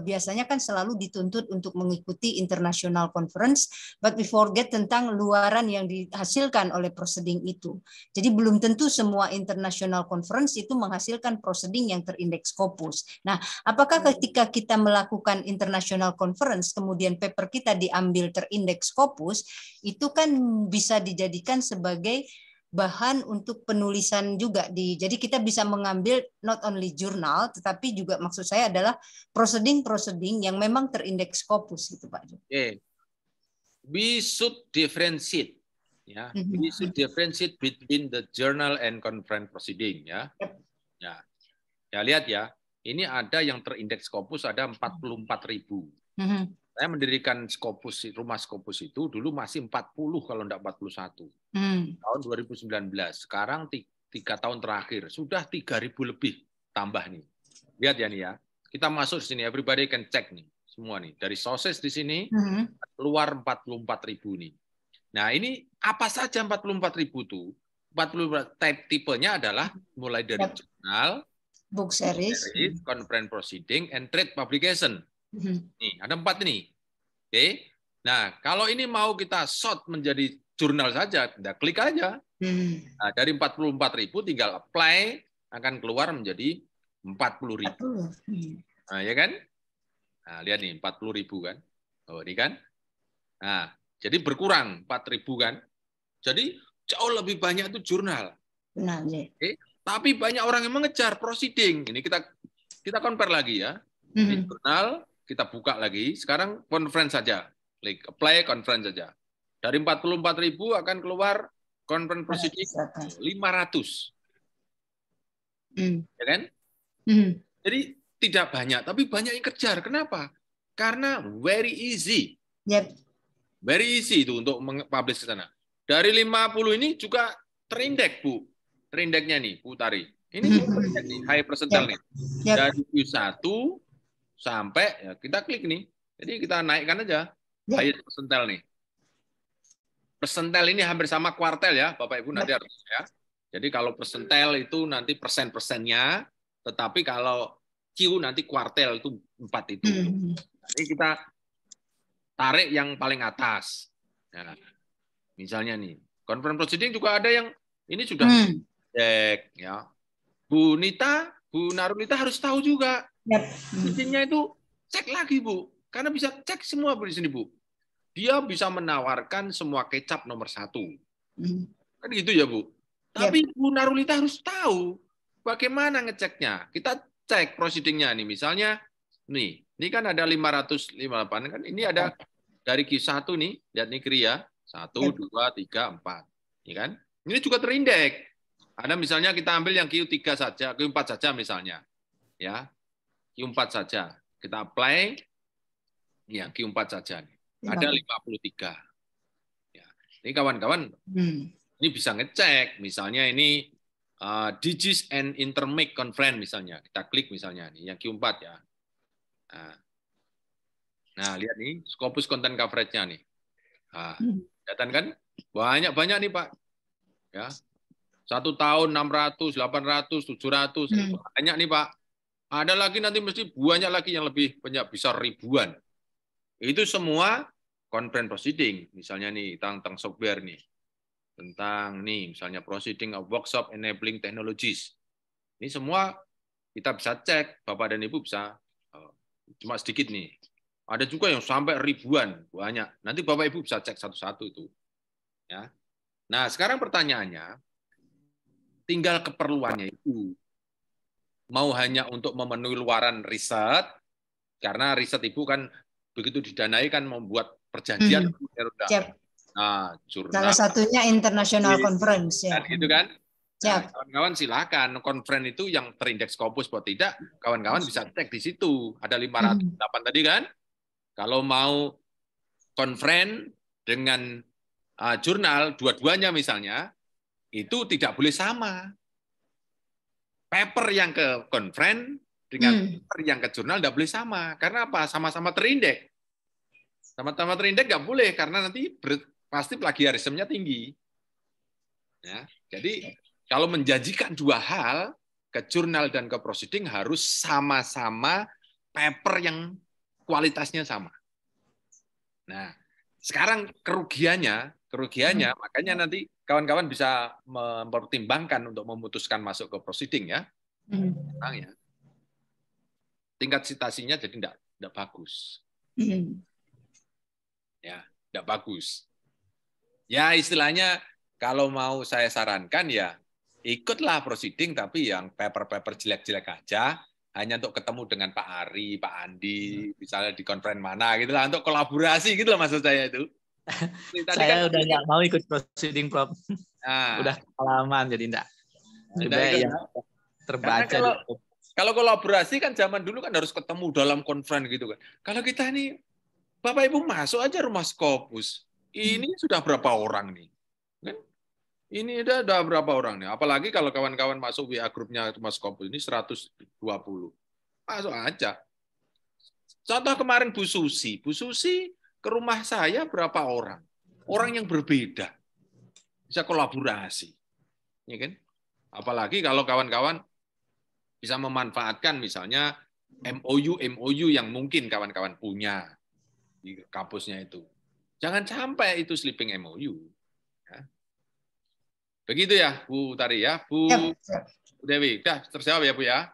biasanya kan selalu dituntut untuk mengikuti international conference, but we forget tentang luaran yang dihasilkan oleh proceeding itu. Jadi belum tentu semua international conference itu menghasilkan proceeding yang terindeks Scopus. Nah, apakah ketika kita melakukan international conference, kemudian paper kita diambil terindeks Scopus, itu kan bisa dijadikan sebagai bahan untuk penulisan juga jadi kita bisa mengambil not only jurnal tetapi juga maksud saya adalah proceeding yang memang terindeks Scopus gitu Pak Jo. We should differentiate ya. We should differentiate between the journal and conference proceeding ya. Ya lihat ya. Ini ada yang terindeks Scopus ada 44.000. Saya mendirikan Scopus, rumah Scopus itu dulu masih 40 kalau enggak 41. Tahun 2019. Sekarang 3 tahun terakhir sudah 3.000 lebih tambah nih. Lihat ya nih ya. Kita masuk di sini, everybody can check nih semua nih. Dari sources di sini keluar 44.000 nih. Nah, ini apa saja 44.000 itu? 44 tipenya adalah mulai dari jurnal, book series, conference proceeding, and trade publication. Nih, ada 4 ini. Oke. Nah, kalau ini mau kita sort menjadi jurnal saja, kita klik aja. Nah, dari 44.000 tinggal apply, akan keluar menjadi 40.000. Nah, ya kan? Nah, lihat nih 40.000 kan. Oh, ini kan? Nah, jadi berkurang 4.000 kan. Jadi jauh lebih banyak itu jurnal. Benar, ya. Oke. Tapi banyak orang yang mengejar proceeding. Ini kita compare lagi ya. Ini jurnal kita buka lagi. Sekarang conference saja. Klik apply conference saja. Dari 44.000 akan keluar conference proceeding 500. Ya kan? Jadi tidak banyak, tapi banyak yang kejar. Kenapa? Karena very easy. Very easy itu untuk meng-publish ke sana. Dari 50 ini juga terindeks, Bu. Terindeknya nih, Bu Tari. Ini terindeks nih, high percentile nih. Dari Q1 sampai ya kita klik nih. Jadi kita naikkan aja high percentile nih. Percentile ini hampir sama kuartil ya, Bapak Ibu nanti harus ya. Jadi kalau percentile itu nanti persen-persennya, tetapi kalau Q nanti kuartil itu 4 itu. Jadi kita tarik yang paling atas. Ya. Misalnya nih, conference proceeding juga ada yang ini sudah cek ya. Bu Nita, Bu Narulita harus tahu juga. Mesinnya itu cek lagi, Bu. Karena bisa cek semua Bu di sini, Bu. Dia bisa menawarkan semua kecap nomor 1. Kan gitu ya, Bu. Tapi Bu Narulita harus tahu bagaimana ngeceknya. Kita cek proceedingnya nih. Misalnya, nih, ini kan ada 558. Kan ini ada dari Q1 nih. Lihat nih Kria. 1, 2, 3, 4. Ya kan? Ini juga terindeks. Ada misalnya kita ambil yang Q3 saja, Q4 saja misalnya. Ya. Q4 saja. Kita apply. Ya, Q4 saja. Ada 53. Ya. Ini kawan-kawan, ini bisa ngecek. Misalnya ini Digis and Intermake Conference misalnya. Kita klik misalnya nih, yang Q4 ya. Nah, lihat nih, Scopus Content Coverage-nya nih. Nah, kelihatan kan? Banyak-banyak nih, Pak. Ya. 1 tahun 600, 800, 700. Banyak nih, Pak. Ada lagi nanti mesti banyak lagi yang lebih banyak, bisa ribuan. Itu semua conference proceeding. Misalnya nih, tentang software nih. Tentang nih, misalnya proceeding of workshop enabling technologies. Ini semua kita bisa cek, Bapak dan Ibu bisa, cuma sedikit nih. Ada juga yang sampai ribuan, banyak. Nanti Bapak Ibu bisa cek satu-satu itu. Ya. Nah, sekarang pertanyaannya, tinggal keperluannya itu. Mau hanya untuk memenuhi luaran riset, karena riset Ibu kan begitu didanai kan membuat perjanjian. Nah, jurnal. Salah satunya international conference ya. Gitu kan? Nah, kawan-kawan silakan, conference itu yang terindeks Scopus atau tidak, kawan-kawan bisa cek di situ. Ada 508 tadi kan? Kalau mau conference dengan jurnal, dua-duanya misalnya, itu tidak boleh sama. Paper yang ke conference dengan paper yang ke jurnal tidak boleh sama. Karena apa? Sama-sama terindeks. Sama-sama terindeks nggak boleh, karena nanti pasti plagiarismenya tinggi. Ya, jadi kalau menjanjikan dua hal, ke jurnal dan ke proceeding harus sama-sama paper yang kualitasnya sama. Nah, sekarang kerugiannya makanya nanti kawan-kawan bisa mempertimbangkan untuk memutuskan masuk ke proceeding ya. Ya. Tingkat citasinya jadi tidak bagus. Ya, tidak bagus. Ya, istilahnya kalau mau saya sarankan ya ikutlah proceeding, tapi yang paper-paper jelek-jelek aja, hanya untuk ketemu dengan Pak Ari, Pak Andi, misalnya di konferensi mana gitu lah, untuk kolaborasi gitu loh maksud saya itu. Tadi saya kan udah nggak mau ikut proceeding, Prof. Nah, udah pengalaman jadi enggak. Yang terbaca. Kalau kolaborasi kan zaman dulu kan harus ketemu dalam konferensi gitu kan. Kalau kita nih, Bapak Ibu masuk aja Rumah Scopus, ini sudah berapa orang nih? Kan? Ini udah berapa orang nih? Apalagi kalau kawan-kawan masuk WA grupnya Rumah Scopus ini 120. Masuk aja. Contoh kemarin Bu Susi ke rumah saya berapa orang? Orang yang berbeda. Bisa kolaborasi. Ya kan? Apalagi kalau kawan-kawan bisa memanfaatkan misalnya MOU yang mungkin kawan-kawan punya di kampusnya itu. Jangan sampai itu sleeping MOU. Ya. Begitu ya, Bu Tari ya, Bu Dewi. Udah terjawab ya, Bu ya?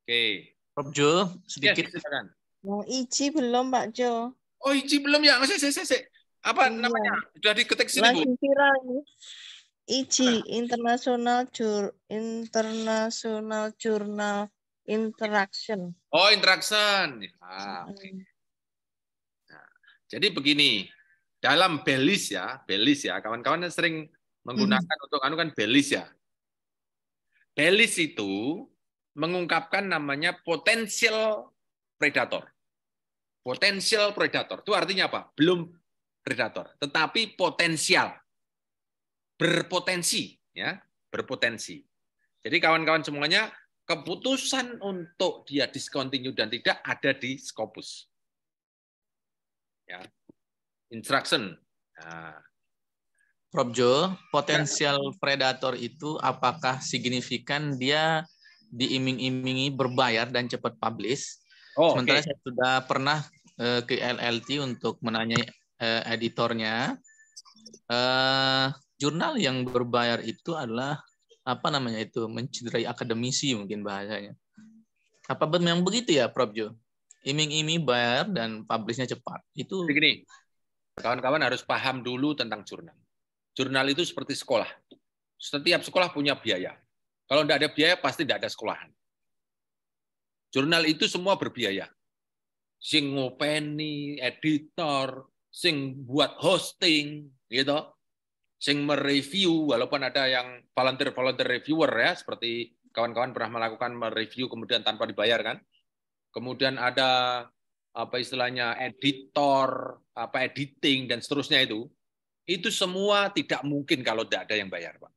Oke. Prof Jo, sedikit. Yes, silakan. Yang Iji belum, Pak Jo. Oh, Iji belum ya? Apa namanya? Sudah diketik sini, Bu? Lagi viral ini. Iji, International Journal Interaction. Oh, interaction. Okay. Nah, jadi begini, dalam Belis ya, kawan-kawan sering menggunakan untuk kan Belis ya. Belis itu mengungkapkan namanya potential predator. Potential predator itu artinya apa? Belum predator, tetapi potensial, berpotensi, ya, berpotensi. Jadi kawan-kawan semuanya, keputusan untuk dia discontinue dan tidak ada di Scopus. Ya, instruction. Nah. Prof Jo, potensial predator itu apakah signifikan dia diiming-imingi berbayar dan cepat publish? Sementara saya sudah pernah ke LLT untuk menanyai editornya. Jurnal yang berbayar itu adalah apa namanya itu, mencederai akademisi mungkin bahasanya. Apa memang begitu ya, Prof Jo? Iming-iming bayar dan publishnya cepat. Itu begini. Kawan-kawan harus paham dulu tentang jurnal. Jurnal itu seperti sekolah. Setiap sekolah punya biaya. Kalau tidak ada biaya, pasti tidak ada sekolahan. Jurnal itu semua berbiaya. Sing ngopeni, editor, sing buat hosting, gitu. Sing mereview, walaupun ada yang volunteer reviewer ya, seperti kawan-kawan pernah melakukan mereview kemudian tanpa dibayar kan. Kemudian ada apa istilahnya editor, editing dan seterusnya itu semua tidak mungkin kalau tidak ada yang bayar, Pak.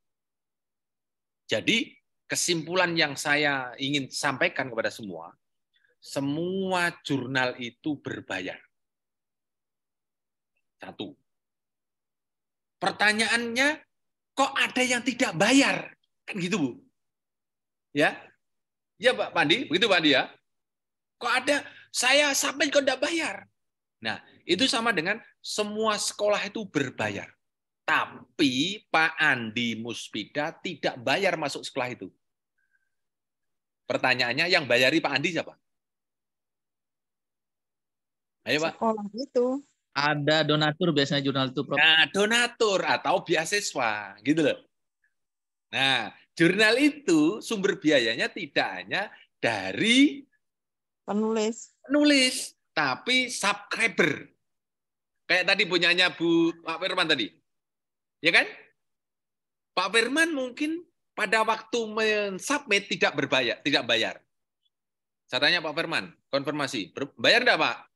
Jadi kesimpulan yang saya ingin sampaikan kepada semua jurnal itu berbayar. Satu. Pertanyaannya, kok ada yang tidak bayar? Kan gitu, Bu. Ya, ya Pak Pandi, begitu Pak Pandi ya. Kok ada, saya sampai kok tidak bayar? Nah, itu sama dengan semua sekolah itu berbayar. Tapi Pak Andi Muspida tidak bayar masuk sekolah itu. Pertanyaannya, yang bayari Pak Andi siapa? Ayo Pak. Sekolah itu. Ada donatur biasanya jurnal itu, Prof. Nah, donatur atau beasiswa, gitu loh. Nah, jurnal itu sumber biayanya tidak hanya dari penulis, tapi subscriber. Kayak tadi punyanya Pak Firman tadi. Ya kan? Pak Firman mungkin pada waktu mensubmit tidak bayar. Caranya Pak Firman, konfirmasi. Bayar enggak, Pak?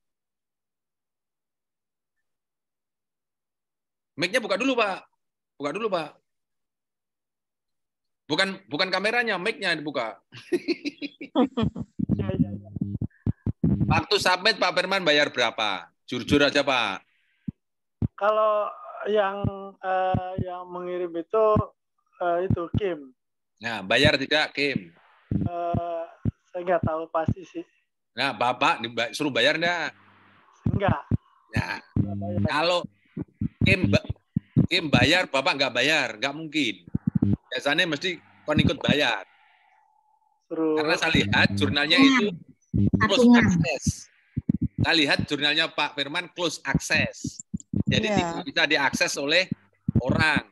Mic-nya buka dulu, Pak. Buka dulu, Pak. Bukan kameranya, mic-nya dibuka. Waktu submit Pak Firman bayar berapa? Jujur aja Pak. Kalau yang mengirim itu Kim. Nah, bayar tidak Kim? Saya nggak tahu pasti sih. Nah, Bapak suruh bayar enggak? Enggak. Nah, kalau Kim bayar, Bapak nggak bayar, nggak mungkin. Biasanya mesti kon ikut bayar. Karena saya lihat jurnalnya itu close access. Saya lihat jurnalnya Pak Firman close access. Jadi tidak bisa diakses oleh orang.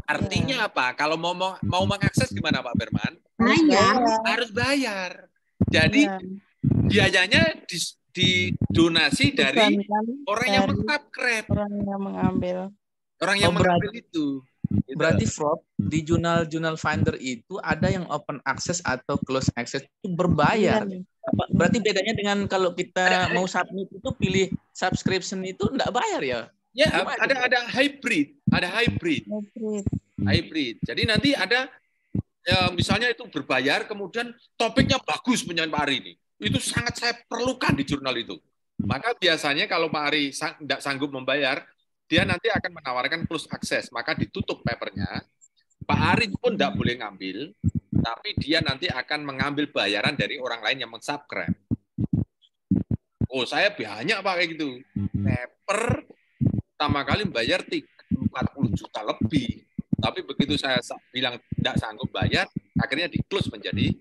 Artinya apa? Kalau mau mengakses gimana Pak Firman? Harus bayar. Jadi biayanya didonasi dari orang yang meng-subscribe. Orang yang mengambil itu. Gitu. Berarti Prof, di jurnal Finder itu ada yang open access atau close access itu berbayar. Berarti bedanya dengan kalau kita mau submit itu pilih subscription itu enggak bayar ya? Ya, ada hybrid, hybrid. Jadi nanti ada misalnya itu berbayar, kemudian topiknya bagus punya Pak Ari ini. Itu sangat saya perlukan di jurnal itu. Maka biasanya kalau Pak Ari tidak sanggup membayar, dia nanti akan menawarkan close access, maka ditutup papernya. Pak Ari pun tidak boleh ngambil, tapi dia nanti akan mengambil bayaran dari orang lain yang mensubscribe. Oh, saya banyak Pak kayak gitu. Paper pertama kali bayar 40 juta lebih. Tapi begitu saya bilang tidak sanggup bayar, akhirnya di-close menjadi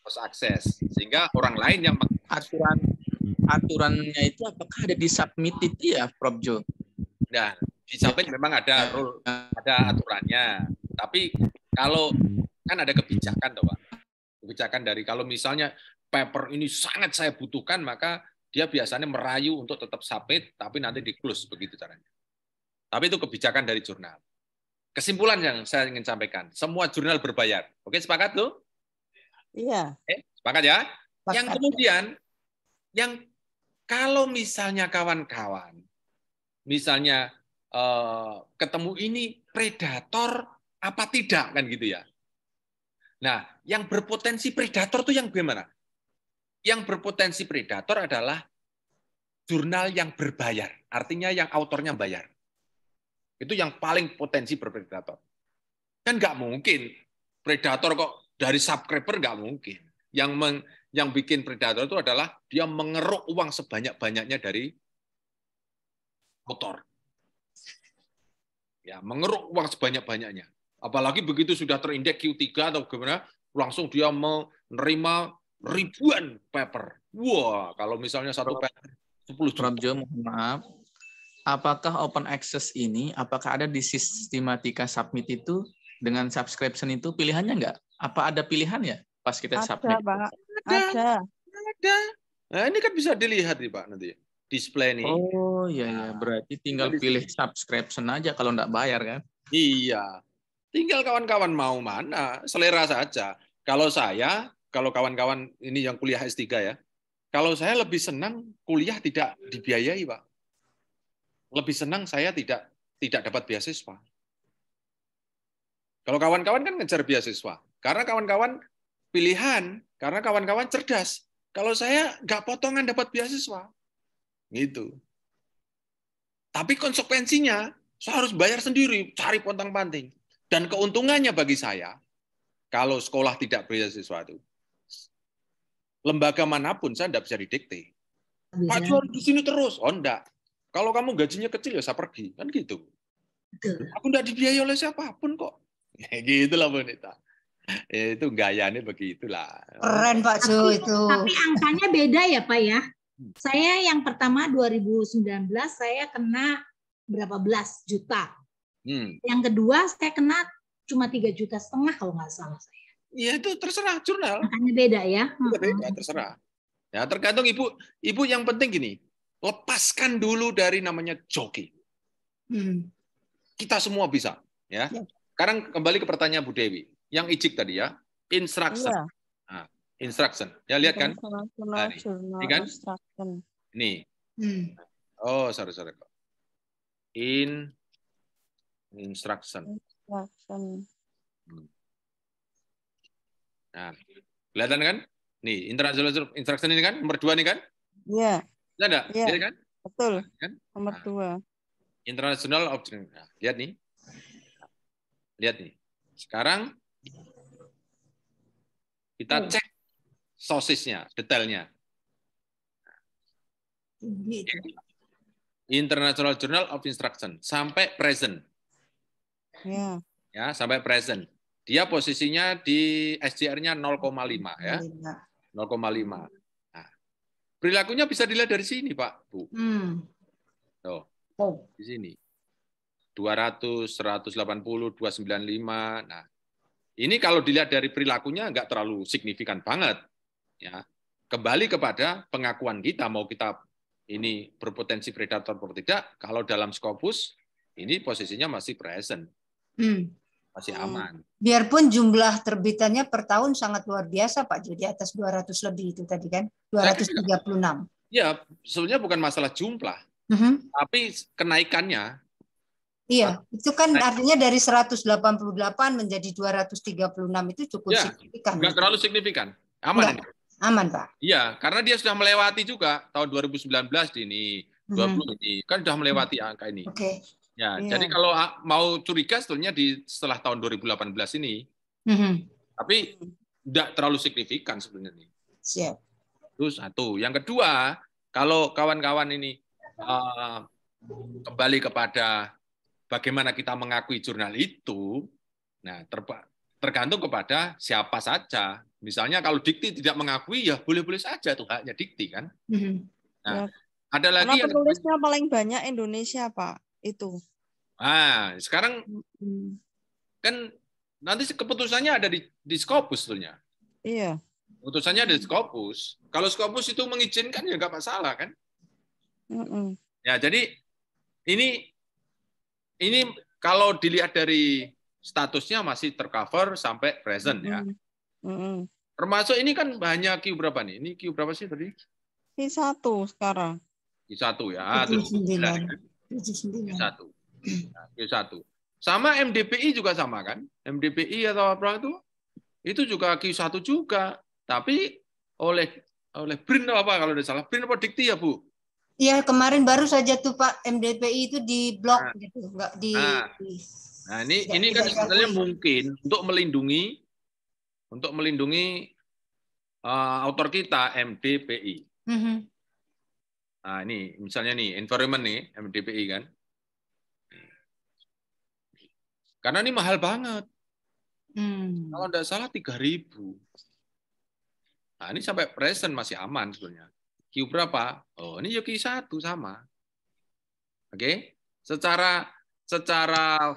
close access. Sehingga orang lain yang aturannya itu apakah ada di submit itu ya, Prof Jo? Nah, di submit memang ada rule, ada aturannya. Tapi kalau kan ada kebijakan toh, Pak. Kebijakan dari kalau misalnya paper ini sangat saya butuhkan, maka dia biasanya merayu untuk tetap submit, tapi nanti di-close, begitu caranya. Tapi itu kebijakan dari jurnal. Kesimpulan yang saya ingin sampaikan, semua jurnal berbayar. Oke, sepakat loh? Iya. Sepakat ya? Sepakat. Yang kemudian, yang kalau misalnya kawan-kawan, misalnya ketemu ini predator apa tidak, kan gitu ya. Nah, yang berpotensi predator itu yang bagaimana? Yang berpotensi predator adalah jurnal yang berbayar, artinya yang autornya bayar. Itu yang paling potensi berpredator. Kan nggak mungkin predator kok dari subscriber, nggak mungkin. Yang bikin predator itu adalah dia mengeruk uang sebanyak-banyaknya dari autor. Ya, mengeruk uang sebanyak-banyaknya. Apalagi begitu sudah terindeks Q3 atau gimana, langsung dia menerima ribuan paper. Wah, kalau misalnya satu paper 10 juta. Prof Jo, mohon maaf. Apakah open access ini, apakah ada di sistematika submit itu dengan subscription itu pilihannya enggak? Apa ada pilihan ya pas kita submit? Ada, Pak. Ada. Nah, ini kan bisa dilihat nih Pak nanti. Display nih. Oh iya, berarti tinggal pilih subscription aja kalau enggak bayar kan? Iya. Tinggal kawan-kawan mau mana, selera saja. Kalau kawan-kawan ini yang kuliah S3 ya, kalau saya lebih senang kuliah tidak dibiayai, Pak. Lebih senang saya tidak dapat beasiswa. Kalau kawan-kawan kan ngejar beasiswa. Karena kawan-kawan pilihan, karena kawan-kawan cerdas. Kalau saya nggak potongan dapat beasiswa. Gitu. Tapi konsekuensinya, saya harus bayar sendiri, cari pontang-panting. Dan keuntungannya bagi saya, kalau sekolah tidak beasiswa itu, lembaga manapun saya tidak bisa didikte. Pak Jo harus di sini terus. Oh enggak. Kalau kamu gajinya kecil ya saya pergi. Kan gitu. Betul. Aku enggak dibiayai oleh siapapun kok. Ya, gitu lah Bu Nita. Ya, itu gayanya begitulah. Keren Pak Jo itu. Tapi angkanya beda ya Pak ya. Saya yang pertama 2019 saya kena berapa belas juta. Yang kedua saya kena cuma 3,5 juta kalau nggak salah saya. Iya itu terserah jurnal. Angkanya beda ya. Beda, terserah. Ya tergantung ibu yang penting gini, lepaskan dulu dari namanya joki. Kita semua bisa, ya. Sekarang kembali ke pertanyaan Bu Dewi, yang ijik tadi ya, instruction. Iya. Nah, instruction, ya lihat kan? Nah, ini kan? Ini. Oh sorry kok. Instruction. Nah, kelihatan kan? Nih, international instruction ini kan nomor 2 nih kan? Iya. Ada? Iya. Lihat kan? Betul. Kan? Nomor 2. International object. Nah, lihat nih. Lihat nih. Sekarang kita cek sosisnya, detailnya. International Journal of Instruction sampai present. Ya. Ya, sampai present. Dia posisinya di SJR-nya 0,5 ya. 0,5. Nah, perilakunya bisa dilihat dari sini, Pak, Bu. Tuh. Di sini. 200, 180, 295. Nah, ini kalau dilihat dari perilakunya nggak terlalu signifikan banget. Ya. Kembali kepada pengakuan kita, mau kita ini berpotensi predator atau tidak, kalau dalam Scopus, ini posisinya masih present. Masih aman. Biarpun jumlah terbitannya per tahun sangat luar biasa, Pak Jo, di atas 200 lebih itu tadi kan, 236. Ya, sebenarnya bukan masalah jumlah, tapi kenaikannya. Iya, itu kan artinya dari 188 menjadi 236 itu cukup signifikan. Enggak terlalu signifikan. Aman ini. Aman, Pak. Iya, karena dia sudah melewati juga tahun 2019 ini, 20 ini kan sudah melewati angka ini. Oke. Ya, jadi kalau mau curiga sebetulnya setelah tahun 2018 ini. Tapi tidak terlalu signifikan sebenarnya. Siap. Itu satu. Yang kedua, kalau kawan-kawan ini kembali kepada bagaimana kita mengakui jurnal itu, nah tergantung kepada siapa saja. Misalnya kalau dikti tidak mengakui, ya boleh-boleh saja tuh haknya dikti kan. Nah, ada lagi yang penulisnya paling banyak Indonesia, Pak. Itu. Nah, sekarang kan nanti keputusannya ada di Scopus sebetulnya. Iya. Keputusannya ada di Scopus. Kalau Scopus itu mengizinkan ya nggak masalah kan. Ya, jadi ini kalau dilihat dari statusnya masih tercover sampai present ya. Termasuk ini kan hanya Q berapa nih? Ini Q berapa sih tadi? Q1 sekarang. Q1 ya. Q1. Q1. Sama MDPI juga sama kan? MDPI atau apa itu juga Q1 juga. Tapi oleh BRIN apa kalau tidak salah? BRIN apa dikti ya, Bu? Iya, kemarin baru saja tuh Pak, MDPI itu di blok gitu, enggak di. Nah, ini kan sebenarnya mungkin untuk melindungi autor kita MDPI. Nah, ini misalnya nih environment nih MDPI kan. Karena ini mahal banget. Kalau tidak salah 3.000. Nah, ini sampai present masih aman sebenarnya. Q berapa? Oh, ini Q1 sama. Oke. Secara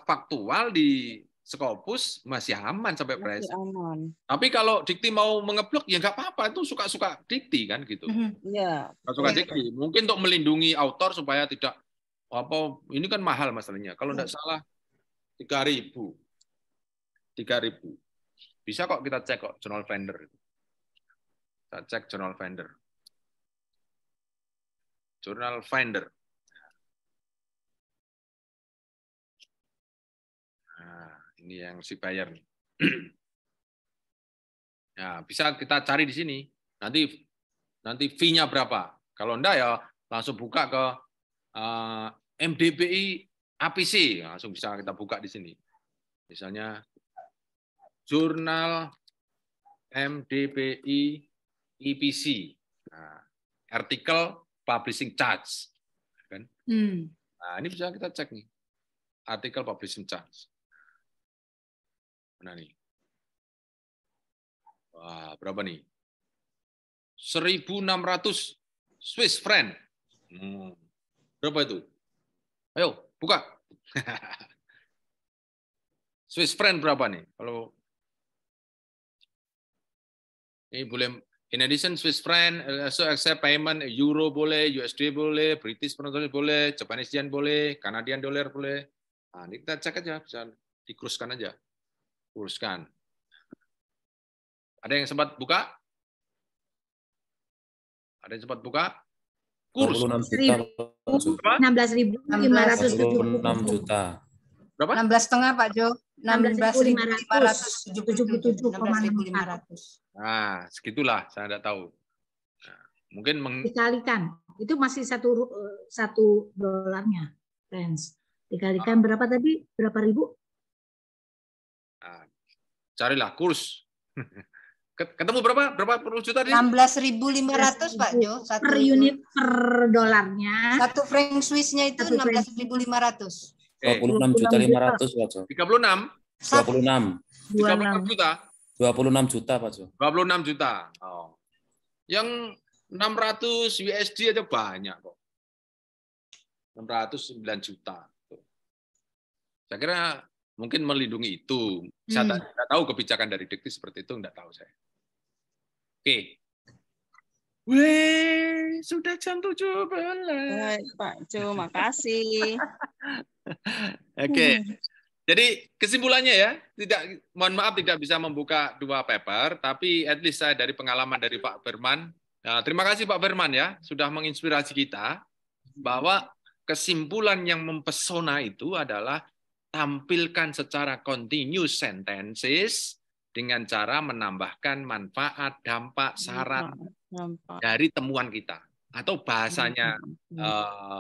faktual di Scopus masih aman sampai present. Aman. Tapi kalau dikti mau mengeblok ya nggak apa-apa, itu suka-suka dikti kan gitu. Iya. Suka dikti. Mungkin untuk melindungi autor supaya tidak ini kan mahal masalahnya. Kalau tidak salah 3.000. Bisa kok kita cek kok journal vendor. Kita cek journal vendor. Journal vendor. Nah, ini yang si bayar nih. Nah, bisa kita cari di sini. Nanti fee-nya berapa? Kalau enggak ya langsung buka ke MDPI APC, langsung bisa kita buka di sini. Misalnya jurnal MDPI EPC, artikel publishing charge, kan? Nah, ini bisa kita cek nih, artikel publishing charge. Mana nih? Wah, berapa nih? 1.600 Swiss franc. Berapa itu? Ayo, buka. Swiss franc berapa nih? Kalau ini boleh, in addition Swiss franc, also accept payment, euro boleh, USD boleh, British pound boleh, Japanese yen boleh, Canadian dollar boleh. Nah, ini kita cek aja, bisa dikuruskan aja. Kuruskan. Ada yang sempat buka? Ada yang sempat buka? Kurs 16.576 juta. Berapa? 16,5 Pak Jo. 16.577. Nah, segitulah, saya tidak tahu. Nah, mungkin dikalikan, itu masih satu dolarnya, friends. Dikalikan berapa tadi? Berapa ribu? Nah, carilah kurs. Ketemu berapa? Berapa puluh juta? 16.500 Pak Jo. Per unit per dolarnya. Satu franc Swiss-nya itu 16.500. 26.500.000 Pak Jo. 36? 26. 36 juta? 26 juta Pak Jo. 26 juta. Oh. Yang 600 USD aja banyak kok. 609 juta. Saya kira mungkin melindungi itu. Saya tidak tahu kebijakan dari Dikti seperti itu, tidak tahu saya. Oke. Weh, sudah jam 17. Baik, Pak Jo, makasih. Oke. Jadi kesimpulannya ya, mohon maaf tidak bisa membuka dua paper, tapi at least saya dari pengalaman dari Pak Firman. Nah, terima kasih Pak Firman ya, sudah menginspirasi kita bahwa kesimpulan yang mempesona itu adalah tampilkan secara continuous sentences dengan cara menambahkan manfaat, dampak, syarat dari temuan kita. Atau bahasanya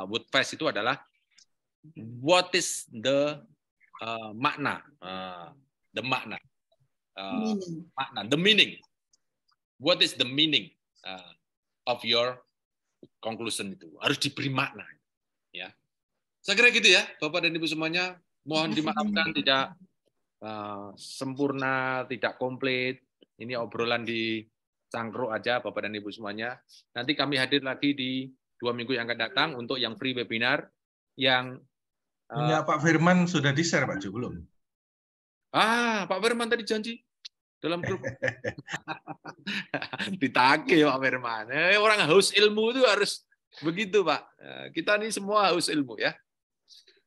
Woodfast itu adalah what is the makna, makna, the meaning. What is the meaning of your conclusion itu? Harus diberi makna. Ya, saya kira gitu ya, Bapak dan Ibu semuanya. Mohon dimaafkan tidak sempurna, tidak komplit. Ini obrolan di cangkruk aja, Bapak dan Ibu semuanya. Nanti kami hadir lagi di 2 minggu yang akan datang untuk yang free webinar yang punya Pak Firman sudah di-share Pak Jo belum? Pak Firman tadi janji dalam grup. Ditagih Pak Firman. Orang haus ilmu itu harus begitu Pak. Kita ini semua haus ilmu ya.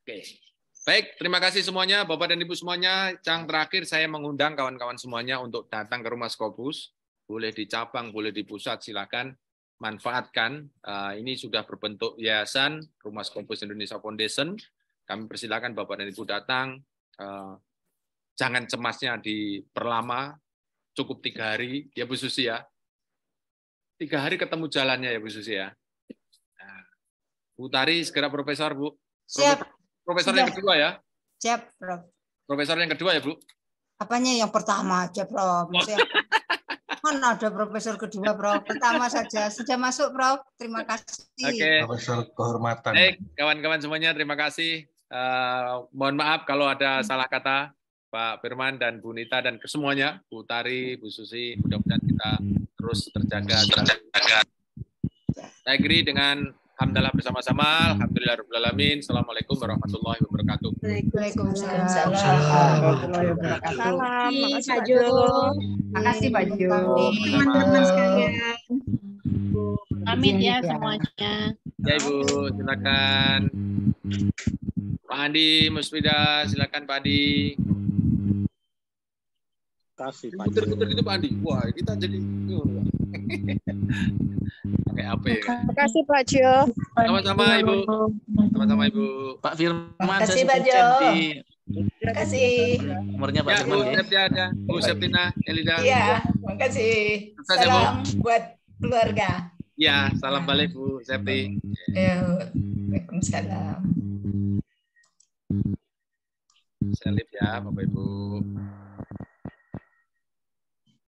Oke. Baik, terima kasih semuanya, Bapak dan Ibu semuanya. Yang terakhir saya mengundang kawan-kawan semuanya untuk datang ke Rumah Scopus. Boleh di cabang, boleh di pusat, silakan manfaatkan. Ini sudah berbentuk yayasan Rumah Scopus Indonesia Foundation. Kami persilakan Bapak dan Ibu datang. Jangan cemasnya diperlama, cukup 3 hari, ya Bu Susi ya. 3 hari ketemu jalannya ya Bu Susi ya. Nah, Bu Tari segera Profesor Bu. Siap. Profesor yang kedua ya? Siap, Prof. Profesor yang kedua ya, Bu? Apanya yang pertama aja, Prof? Mana ada profesor kedua, Prof? Pertama saja. Sudah masuk, Prof. Terima kasih. Oke. Profesor kehormatan. Baik, kawan-kawan semuanya, terima kasih. Mohon maaf kalau ada salah kata, Pak Firman dan Bu Nita dan kesemuanya, Bu Tari, Bu Susi, mudah-mudahan kita terus terjaga. Saya agree dengan Alhamdulillah bersama-sama. Alhamdulillahirrahmanirrahim. Assalamualaikum warahmatullahi wabarakatuh. Waalaikumsalam. Warahmatullahi wabarakatuh. Pak Jo. Makasih Pak Jo. Teman-teman sekalian. Pamit ya semuanya. Ya Ibu, silakan. Pak Andi, Musfida, silakan Pak Andi. Kasih Pak. Puter-puter gitu Pak Andi. Wah, kita jadi kayak apa ya? Terima kasih Pak Jo. Sama-sama Ibu. Sama-sama Ibu. Pak Firman, Terima kasih saya Pak Jo. di Terima kasih. nomornya Pak Ya, Bu Firman ya. Septia ada. Bu Septina, Elida. Iya, terima kasih. Sukses ya, Bu. Salam buat keluarga. Ya, salam balik Bu Septi. Waalaikumsalam. Salib ya Bapak Ibu.